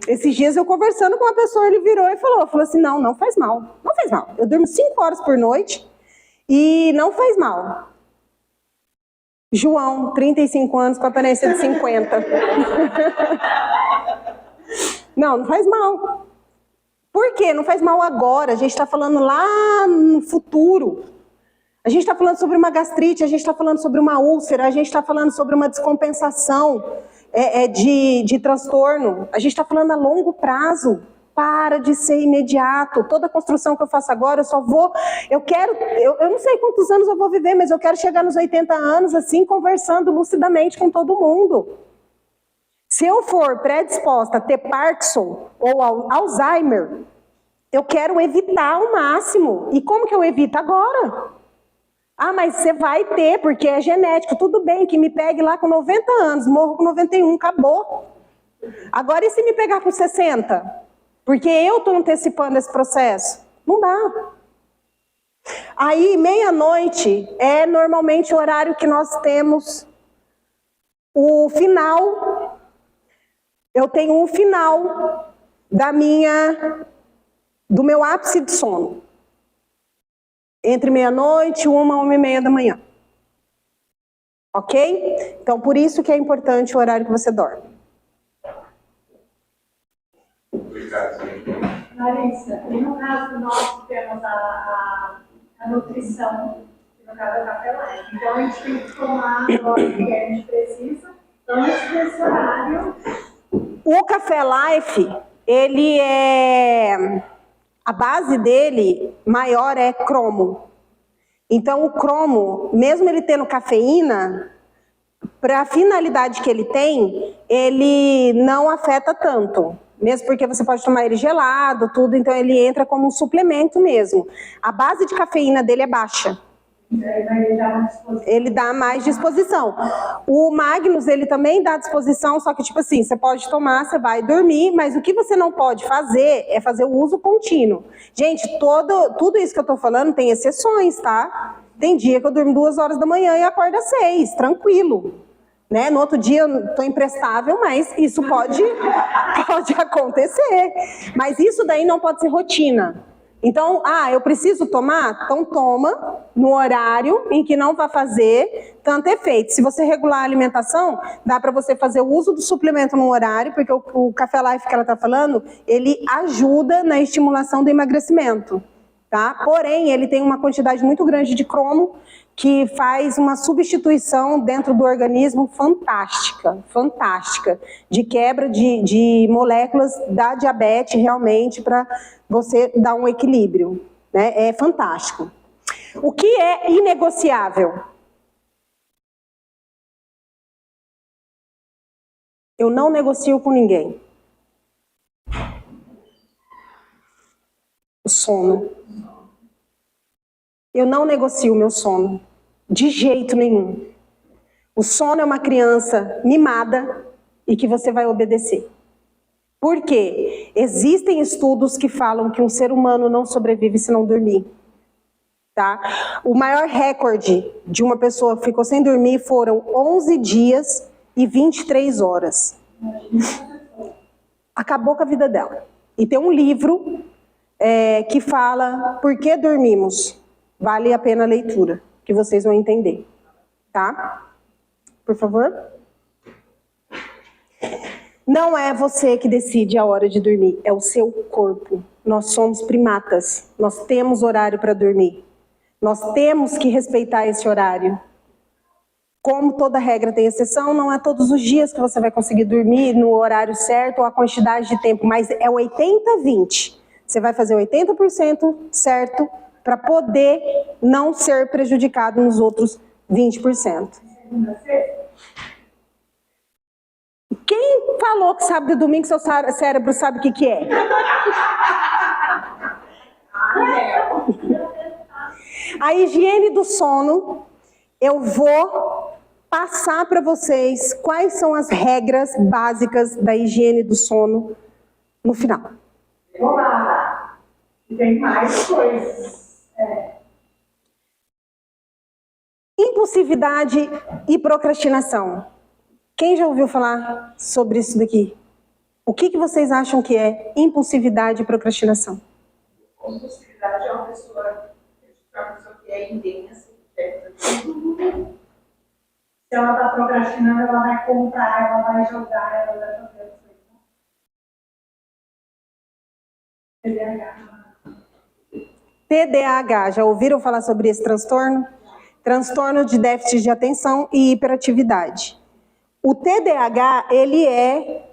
Esses dias eu conversando com uma pessoa, ele virou e falou assim, não faz mal. Não faz mal. Eu durmo 5 horas por noite e não faz mal. João, 35 anos, com aparência de 50. Não faz mal. Por quê? Não faz mal agora. A gente está falando lá no futuro. A gente está falando sobre uma gastrite, a gente está falando sobre uma úlcera, a gente está falando sobre uma descompensação de transtorno. A gente está falando a longo prazo. Para de ser imediato. Toda a construção que eu faço agora, eu não sei quantos anos eu vou viver, mas eu quero chegar nos 80 anos assim, conversando lucidamente com todo mundo. Se eu for predisposta a ter Parkinson ou Alzheimer, eu quero evitar ao máximo. E como que eu evito agora? Mas você vai ter, porque é genético. Tudo bem que me pegue lá com 90 anos, morro com 91, acabou. Agora e se me pegar com 60? Porque eu estou antecipando esse processo. Não dá. Aí, meia-noite é normalmente o horário que nós temos o final. Eu tenho o final do meu ápice de sono. Entre meia-noite e 1h30 da manhã. Ok? Então, por isso que é importante o horário que você dorme. Larissa, e no caso nós temos a nutrição, que no caso é o café light. Então a gente tem que tomar agora o que a gente precisa antes desse horário. O Café Life, a base dele maior é cromo. Então o cromo, mesmo ele tendo cafeína, para a finalidade que ele tem, ele não afeta tanto. Mesmo porque você pode tomar ele gelado, tudo, então ele entra como um suplemento mesmo. A base de cafeína dele é baixa. Ele dá mais disposição. O Magnus, ele também dá disposição, só que tipo assim, você pode tomar, você vai dormir, mas o que você não pode fazer é fazer o uso contínuo. Gente, tudo isso que eu tô falando tem exceções, tá? Tem dia que eu durmo 2 horas da manhã e acordo às 6, tranquilo. Né? No outro dia eu estou imprestável, mas isso pode acontecer. Mas isso daí não pode ser rotina. Então, eu preciso tomar? Então toma no horário em que não vai fazer tanto efeito. Se você regular a alimentação, dá para você fazer o uso do suplemento no horário, porque o Café Life que ela está falando, ele ajuda na estimulação do emagrecimento. Tá? Porém, ele tem uma quantidade muito grande de cromo, que faz uma substituição dentro do organismo fantástica, de quebra de moléculas da diabetes realmente para você dar um equilíbrio, né? É fantástico. O que é inegociável? Eu não negocio com ninguém. O sono. Eu não negocio o meu sono, de jeito nenhum. O sono é uma criança mimada e que você vai obedecer. Por quê? Existem estudos que falam que um ser humano não sobrevive se não dormir. Tá? O maior recorde de uma pessoa que ficou sem dormir foram 11 dias e 23 horas. Acabou com a vida dela. E tem um livro que fala por que dormimos. Vale a pena a leitura, que vocês vão entender. Tá? Por favor. Não é você que decide a hora de dormir, é o seu corpo. Nós somos primatas, nós temos horário para dormir. Nós temos que respeitar esse horário. Como toda regra tem exceção, não é todos os dias que você vai conseguir dormir no horário certo ou a quantidade de tempo, mas é 80-20. Você vai fazer 80% certo para poder não ser prejudicado nos outros 20%. Quem falou que sábado e domingo seu cérebro sabe o que é? A higiene do sono, eu vou passar para vocês quais são as regras básicas da higiene do sono no final. Olá! Tem mais coisas. Impulsividade e procrastinação. Quem já ouviu falar sobre isso daqui? O que vocês acham que é impulsividade e procrastinação? Impulsividade é uma pessoa que é intensa, que quer fazer tudo. Se ela está procrastinando, ela vai comprar, ela vai jogar, ela vai fazer as coisas. TDAH, já ouviram falar sobre esse transtorno? Transtorno de déficit de atenção e hiperatividade. O TDAH, ele é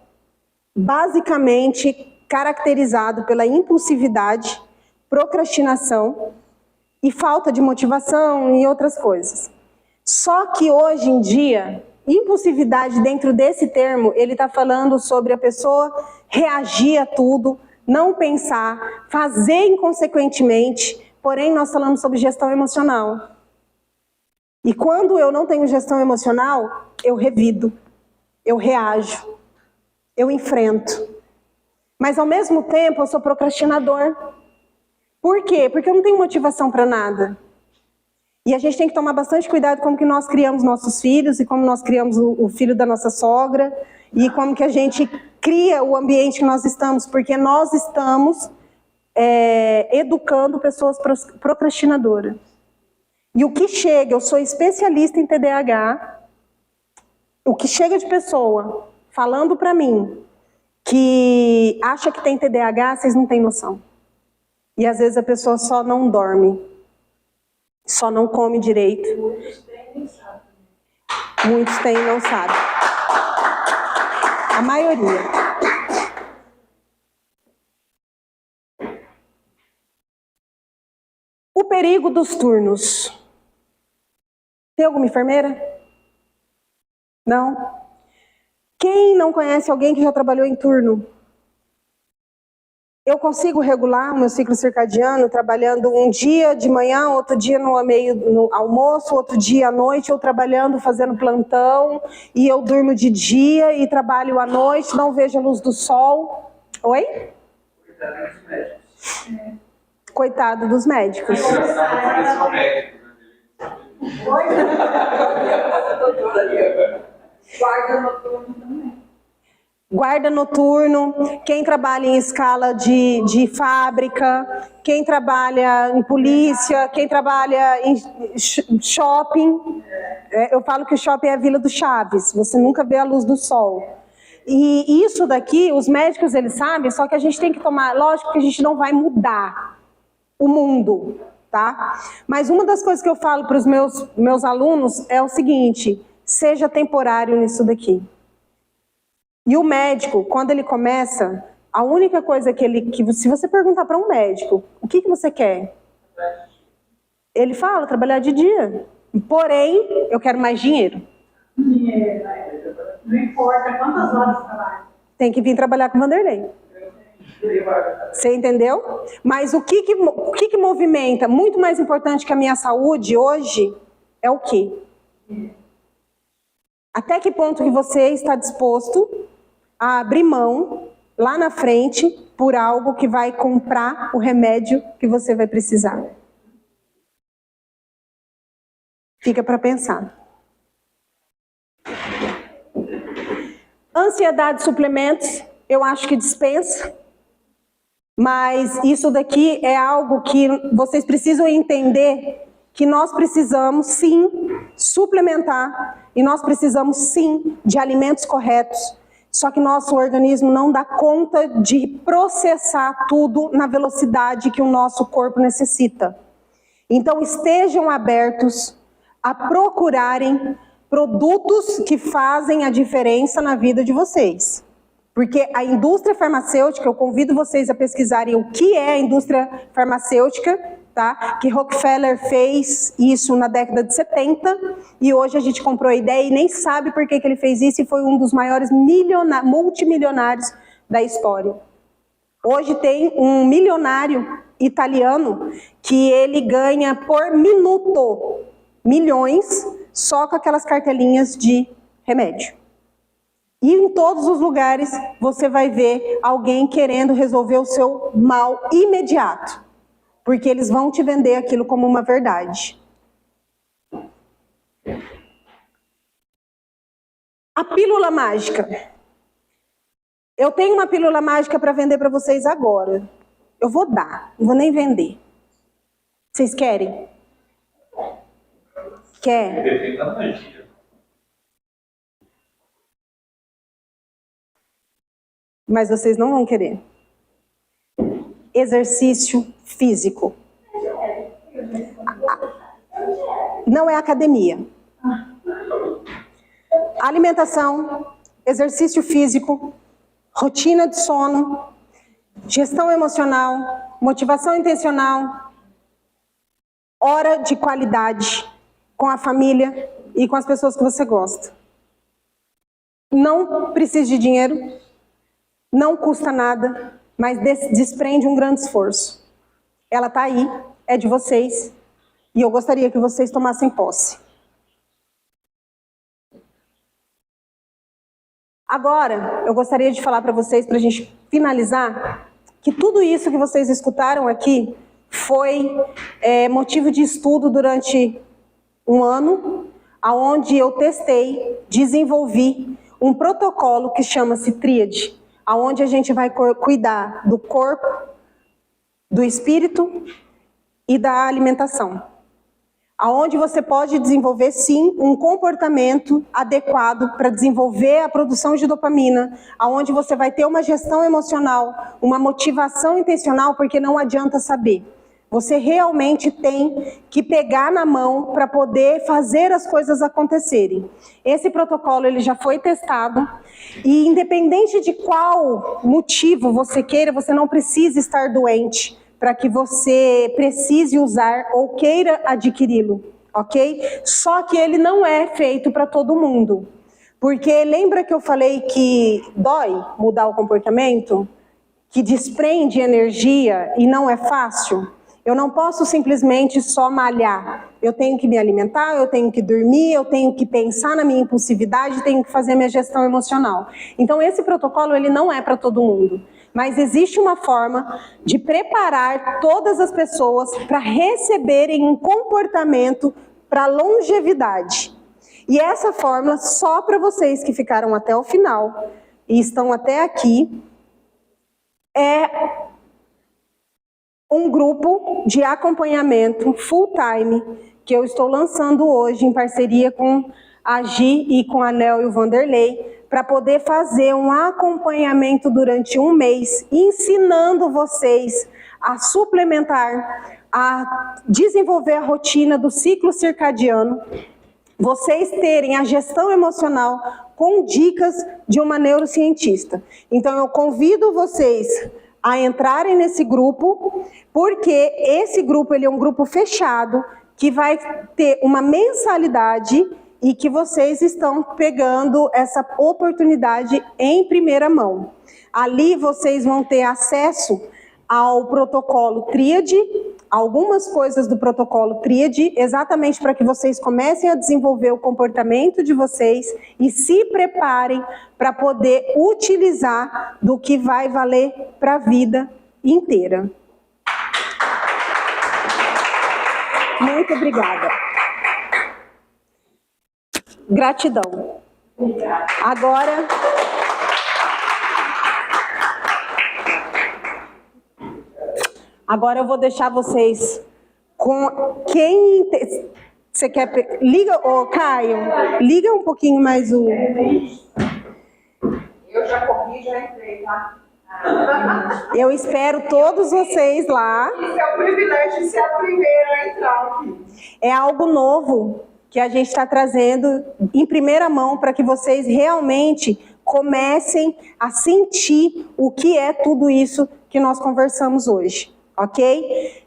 basicamente caracterizado pela impulsividade, procrastinação e falta de motivação e outras coisas. Só que hoje em dia, impulsividade dentro desse termo, ele está falando sobre a pessoa reagir a tudo, não pensar, fazer inconsequentemente, porém nós falamos sobre gestão emocional. E quando eu não tenho gestão emocional, eu revido, eu reajo, eu enfrento. Mas ao mesmo tempo eu sou procrastinador. Por quê? Porque eu não tenho motivação para nada. E a gente tem que tomar bastante cuidado com como que nós criamos nossos filhos e como nós criamos o filho da nossa sogra e como que a gente cria o ambiente que nós estamos, porque nós estamos educando pessoas procrastinadoras. E o que chega, eu sou especialista em TDAH, o que chega de pessoa falando para mim que acha que tem TDAH, vocês não têm noção. E às vezes a pessoa só não dorme, só não come direito. Muitos têm e não sabem. A maioria. O perigo dos turnos. Tem alguma enfermeira? Não? Quem não conhece alguém que já trabalhou em turno? Eu consigo regular o meu ciclo circadiano trabalhando um dia de manhã, outro dia no almoço, outro dia à noite, eu trabalhando, fazendo plantão, e eu durmo de dia e trabalho à noite, não vejo a luz do sol. Oi? Coitado dos médicos. É engraçado porque eles são médicos, né? Guarda noturno também. Guarda noturno, quem trabalha em escala de fábrica, quem trabalha em polícia, quem trabalha em shopping. Eu falo que o shopping é a Vila do Chaves, você nunca vê a luz do sol. E isso daqui, os médicos eles sabem, só que a gente tem que tomar, lógico que a gente não vai mudar o mundo, tá? Mas uma das coisas que eu falo para os meus alunos é o seguinte: seja temporário nisso daqui. E o médico, quando ele começa, a única coisa se você perguntar para um médico, o que você quer? Ele fala, trabalhar de dia. Porém, eu quero mais dinheiro. Dinheiro, né? Não importa quantas horas trabalha. Tem que vir trabalhar com o Vanderlei. Você entendeu? Mas o que movimenta, muito mais importante que a minha saúde hoje, é o quê? Até que ponto que você está disposto a abrir mão, lá na frente, por algo que vai comprar o remédio que você vai precisar? Fica para pensar. Ansiedade, suplementos, eu acho que dispensa. Mas isso daqui é algo que vocês precisam entender que nós precisamos sim suplementar e nós precisamos sim de alimentos corretos. Só que nosso organismo não dá conta de processar tudo na velocidade que o nosso corpo necessita. Então estejam abertos a procurarem produtos que fazem a diferença na vida de vocês. Porque a indústria farmacêutica, eu convido vocês a pesquisarem o que é a indústria farmacêutica, tá? Que Rockefeller fez isso na década de 70, e hoje a gente comprou a ideia e nem sabe por que ele fez isso, e foi um dos maiores multimilionários da história. Hoje tem um milionário italiano que ele ganha por minuto milhões só com aquelas cartelinhas de remédio. E em todos os lugares você vai ver alguém querendo resolver o seu mal imediato. Porque eles vão te vender aquilo como uma verdade. A pílula mágica. Eu tenho uma pílula mágica para vender para vocês agora. Eu vou dar, não vou nem vender. Vocês querem? Quer? Depende da magia. Mas vocês não vão querer. Exercício físico. Não é academia. Alimentação, exercício físico, rotina de sono, gestão emocional, motivação intencional, hora de qualidade com a família e com as pessoas que você gosta. Não precisa de dinheiro. Não custa nada, mas desprende um grande esforço. Ela está aí, é de vocês, e eu gostaria que vocês tomassem posse. Agora, eu gostaria de falar para vocês, para a gente finalizar, que tudo isso que vocês escutaram aqui foi motivo de estudo durante um ano, onde eu testei, desenvolvi um protocolo que chama-se Tríade, onde a gente vai cuidar do corpo, do espírito e da alimentação. Onde você pode desenvolver, sim, um comportamento adequado para desenvolver a produção de dopamina, onde você vai ter uma gestão emocional, uma motivação intencional, porque não adianta saber. Você realmente tem que pegar na mão para poder fazer as coisas acontecerem. Esse protocolo ele já foi testado e independente de qual motivo você queira, você não precisa estar doente para que você precise usar ou queira adquiri-lo, ok? Só que ele não é feito para todo mundo. Porque lembra que eu falei que dói mudar o comportamento? Que desprende energia e não é fácil? Eu não posso simplesmente só malhar. Eu tenho que me alimentar, eu tenho que dormir, eu tenho que pensar na minha impulsividade, tenho que fazer minha gestão emocional. Então esse protocolo ele não é para todo mundo. Mas existe uma forma de preparar todas as pessoas para receberem um comportamento para longevidade. E essa fórmula, só para vocês que ficaram até o final e estão até aqui, é um grupo de acompanhamento full-time que eu estou lançando hoje em parceria com a Gi e com a Nel e o Vanderlei para poder fazer um acompanhamento durante um mês, ensinando vocês a suplementar, a desenvolver a rotina do ciclo circadiano, vocês terem a gestão emocional com dicas de uma neurocientista. Então eu convido vocês a entrarem nesse grupo, porque esse grupo ele é um grupo fechado, que vai ter uma mensalidade e que vocês estão pegando essa oportunidade em primeira mão. Ali vocês vão ter acesso ao protocolo Tríade, algumas coisas do protocolo Tríade, exatamente para que vocês comecem a desenvolver o comportamento de vocês e se preparem para poder utilizar do que vai valer para a vida inteira. Muito obrigada. Gratidão. Agora eu vou deixar vocês com quem você quer. Liga, ô Caio, liga um pouquinho mais o. Eu já corri, já entrei, tá? Eu espero todos vocês lá. Isso é o privilégio de ser a primeira a entrar aqui. É algo novo que a gente está trazendo em primeira mão para que vocês realmente comecem a sentir o que é tudo isso que nós conversamos hoje, ok?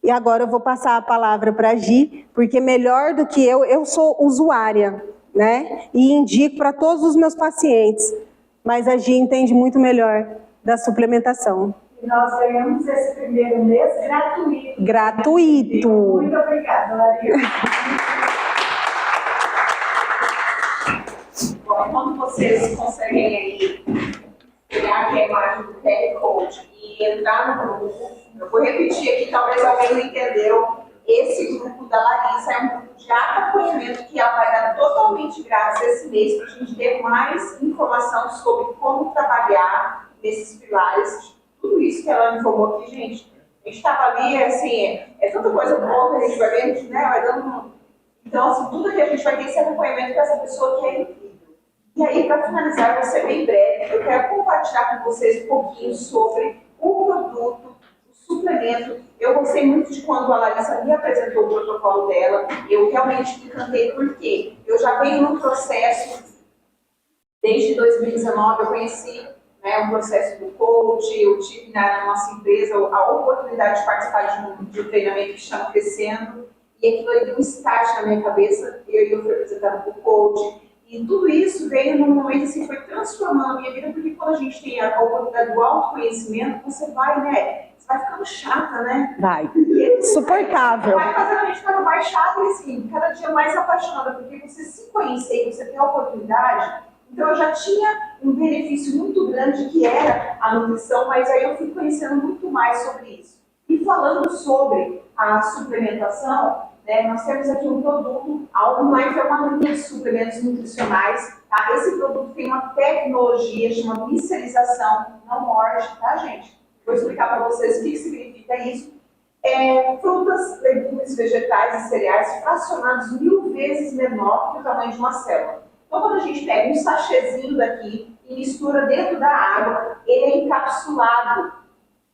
E agora eu vou passar a palavra para a Gi, porque melhor do que eu sou usuária, né? E indico para todos os meus pacientes, mas a Gi entende muito melhor da suplementação. E nós ganhamos esse primeiro mês gratuito. Gratuito. Muito obrigada, Maria. Bom, quando vocês conseguem aí pegar aqui a imagem do QR Code e entrar no grupo, eu vou repetir aqui, talvez alguém não entendeu. Esse grupo da Larissa é um grupo de acompanhamento que ela vai dar totalmente grátis esse mês para a gente ter mais informação sobre como trabalhar nesses pilares. Tudo isso que ela informou aqui, gente. A gente estava ali, assim, é tanta coisa boa que a gente vai vendo, né? Vai dando. Então, assim, tudo que a gente vai ter esse acompanhamento com essa pessoa que é incrível. E aí, para finalizar, vai ser bem breve, eu quero compartilhar com vocês um pouquinho sobre o produto, o suplemento. Eu gostei muito de quando a Larissa me apresentou o protocolo dela. Eu realmente me encantei, porque eu já venho num processo, desde 2019, eu conheci um processo do coach, eu tive na nossa empresa a oportunidade de participar de um treinamento que chama Crescendo, e aquilo aí deu um start na minha cabeça, eu fui apresentada por coach, e tudo isso veio num momento assim, foi transformando a minha vida, porque quando a gente tem a oportunidade do autoconhecimento, você vai, você vai ficando chata, né? Vai. Suportável. Vai fazendo a gente ficar mais chata e assim, cada dia mais apaixonada, porque você se conhecer, você tem a oportunidade. Então, eu já tinha um benefício muito grande que era a nutrição, mas aí eu fui conhecendo muito mais sobre isso. E falando sobre a suplementação, nós temos aqui um produto, a Online é uma linha de suplementos nutricionais. Tá? Esse produto tem uma tecnologia chamada micelização, não morde, tá, gente? Vou explicar para vocês o que significa isso. Frutas, legumes, vegetais e cereais fracionados 1000 vezes menor que o tamanho de uma célula. Então, quando a gente pega um sachêzinho daqui e mistura dentro da água, ele é encapsulado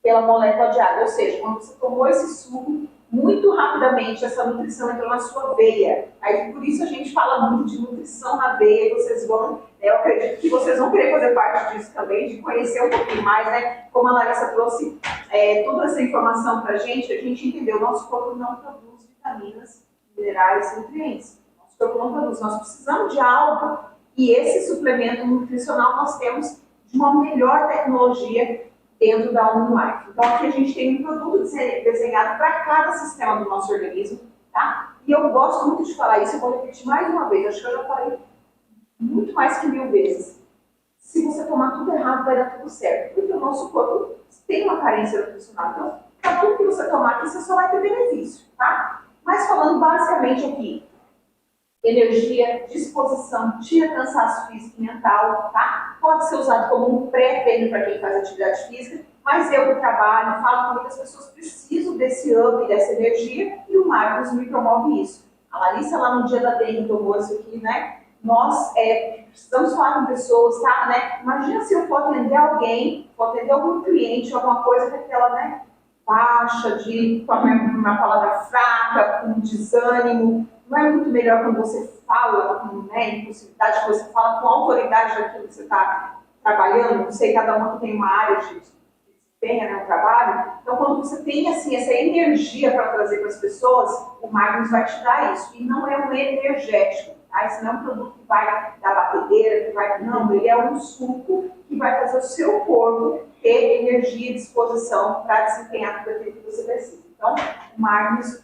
pela molécula de água. Ou seja, quando você tomou esse suco, muito rapidamente essa nutrição entrou na sua veia. Aí, por isso a gente fala muito de nutrição na veia. Vocês vão, eu acredito que vocês vão querer fazer parte disso também, de conhecer um pouquinho mais, Como a Larissa trouxe toda essa informação para a gente entendeu, o nosso corpo não produz vitaminas, minerais e nutrientes. Nós precisamos de algo, e esse suplemento nutricional nós temos de uma melhor tecnologia dentro da OmniLife. Então aqui a gente tem um produto desenhado para cada sistema do nosso organismo, tá? E eu gosto muito de falar isso, eu vou repetir mais uma vez, acho que eu já falei muito mais que 1000 vezes. Se você tomar tudo errado, vai dar tudo certo, porque o nosso corpo tem uma carência nutricional. Então, para tudo que você tomar aqui, você só vai ter benefício, tá? Mas falando basicamente aqui, energia, disposição, tira cansaço físico e mental, tá? Pode ser usado como um pré-treino para quem faz atividade física, mas eu que trabalho, falo que muitas pessoas precisam desse up, dessa energia, e o Magnus me promove isso. A Larissa lá no dia da dengue tomou isso aqui, Nós precisamos falar com pessoas, tá? Imagina se eu for atender alguém, for atender algum cliente, alguma coisa que aquela, baixa, com uma palavra fraca, com desânimo. Não é muito melhor quando você fala com impulsividade, quando você fala com autoridade daquilo que você está trabalhando? Não sei, cada um tem uma área de desempenho, um trabalho. Então, quando você tem assim, essa energia para trazer para as pessoas, o Magnus vai te dar isso. E não é um energético, Tá? Esse não é um produto que vai dar batedeira, que vai... Não, ele é um suco que vai fazer o seu corpo ter energia e disposição para desempenhar tudo aquilo que você precisa. Então, o Magnus,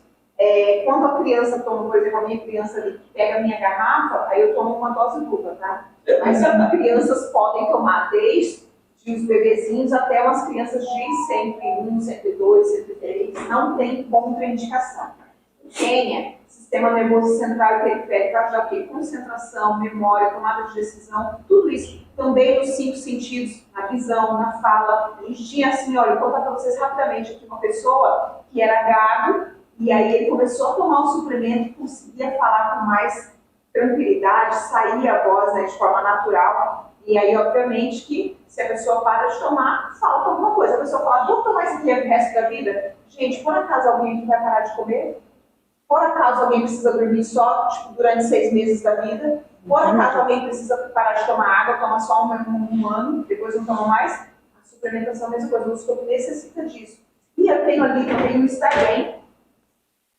quando a criança toma, por exemplo, a minha criança ali que pega a minha garrafa, aí eu tomo uma dose dupla, tá? Mas crianças podem tomar desde os bebezinhos até umas crianças de 101, 102, 103, não tem contraindicação. Quênia, sistema nervoso central e periférico, vai ajudar o quê? Concentração, memória, tomada de decisão, tudo isso também nos 5 sentidos, na visão, na fala. A gente tinha assim, olha, vou contar para vocês rapidamente aqui uma pessoa que era gago, e aí ele começou a tomar um suplemento e conseguia falar com mais tranquilidade, saía a voz, né, de forma natural. E aí, obviamente, que se a pessoa para de tomar, falta alguma coisa. A pessoa fala, vou tomar isso aqui o resto da vida? Gente, por acaso alguém aqui vai parar de comer? Por acaso alguém precisa dormir só durante 6 meses da vida? Por acaso alguém precisa parar de tomar água, tomar só um ano, depois não toma mais? A suplementação é a mesma coisa, o nosso corpo necessita disso. E eu tenho ali também o Estar Bem.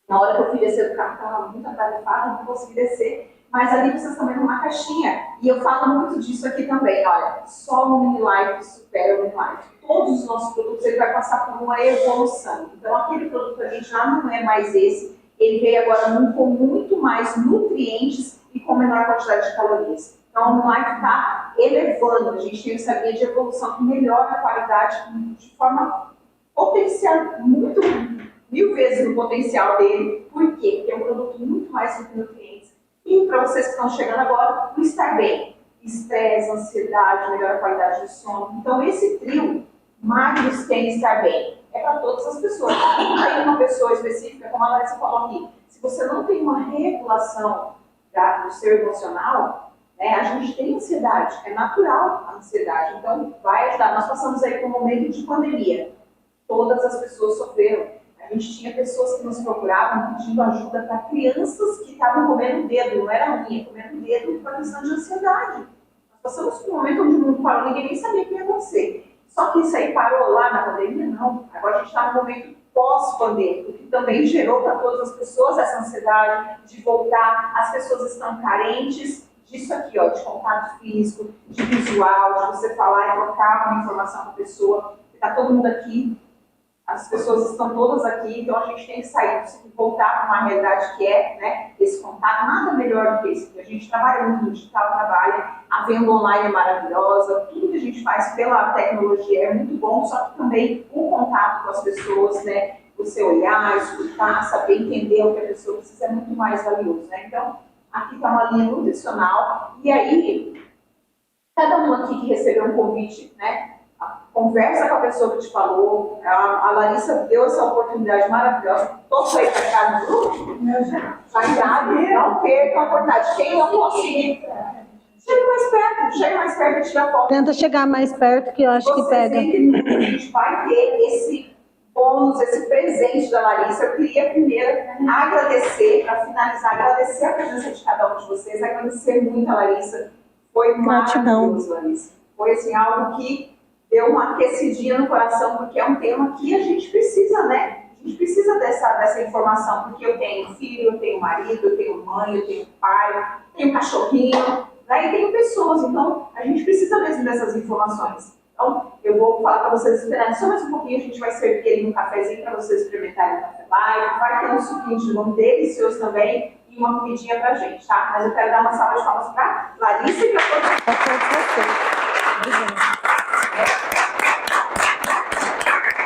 Na hora que eu fui descer do carro, estava muito atarefada, não consegui descer. Mas ali vocês também numa caixinha. E eu falo muito disso aqui também. Olha, só o Mini Life supera o Mini Life. Todos os nossos produtos, ele vai passar por uma evolução. Então, aquele produto ali já não é mais esse. Ele veio agora com muito mais nutrientes e com menor quantidade de calorias. Então, o Mini Life está elevando. A gente tem essa linha de evolução que melhora a qualidade de forma potencial, muito, 1000 vezes o potencial dele. Por quê? Porque é um produto muito mais rico em nutrientes. E para vocês que estão chegando agora, o Estar Bem. Estresse, ansiedade, melhor qualidade de sono. Então, esse trio, Magnus tem Estar Bem. É para todas as pessoas. Não tem uma pessoa específica, como a Larissa falou aqui. Se você não tem uma regulação do seu emocional, né, a gente tem ansiedade. É natural a ansiedade. Então, vai ajudar. Nós passamos aí por um momento de pandemia. Todas as pessoas sofreram. A gente tinha pessoas que nos procuravam pedindo ajuda para crianças que estavam comendo o dedo, não era unha, comendo o dedo por questão de ansiedade. Nós passamos por um momento onde o mundo parou, ninguém nem sabia o que ia acontecer. Só que isso aí parou lá na pandemia? Não. Agora a gente está no momento pós-pandêmico, que também gerou para todas as pessoas essa ansiedade de voltar. As pessoas estão carentes disso aqui, ó, de contato físico, de visual, de você falar e trocar uma informação com a pessoa. Está todo mundo aqui. As pessoas estão todas aqui, então a gente tem que sair, voltar para uma realidade que é, né, esse contato, nada melhor do que isso. A gente trabalha muito no digital, a venda online é maravilhosa, tudo que a gente faz pela tecnologia é muito bom, só que também o contato com as pessoas, né, você olhar, escutar, saber entender o que a pessoa precisa é muito mais valioso, né? Então, aqui está uma linha nutricional, e aí, cada um aqui que recebeu um convite, né, conversa com a pessoa que te falou. A Larissa deu essa oportunidade maravilhosa. Todos aí para cá no grupo? Não perca a oportunidade. Quem não conseguir, chega mais perto e tira foto. Tenta chegar mais perto, que eu acho que pega. A gente vai ter esse bônus, esse presente da Larissa. Eu queria primeiro agradecer, para finalizar, agradecer a presença de cada um de vocês, agradecer muito a Larissa. Foi maravilhoso, Larissa. Foi assim, algo que deu uma aquecidinha no coração, porque é um tema que a gente precisa, né? A gente precisa dessa informação, porque eu tenho filho, eu tenho marido, eu tenho mãe, eu tenho pai, tenho cachorrinho, daí tenho pessoas, então a gente precisa mesmo dessas informações. Então, eu vou falar para vocês esperarem só mais um pouquinho, a gente vai servir ali um cafezinho para vocês experimentarem o café live, vai ter um suquinho de limão delicioso também e uma comidinha pra gente, tá? Mas eu quero dar uma salva de palmas para Larissa e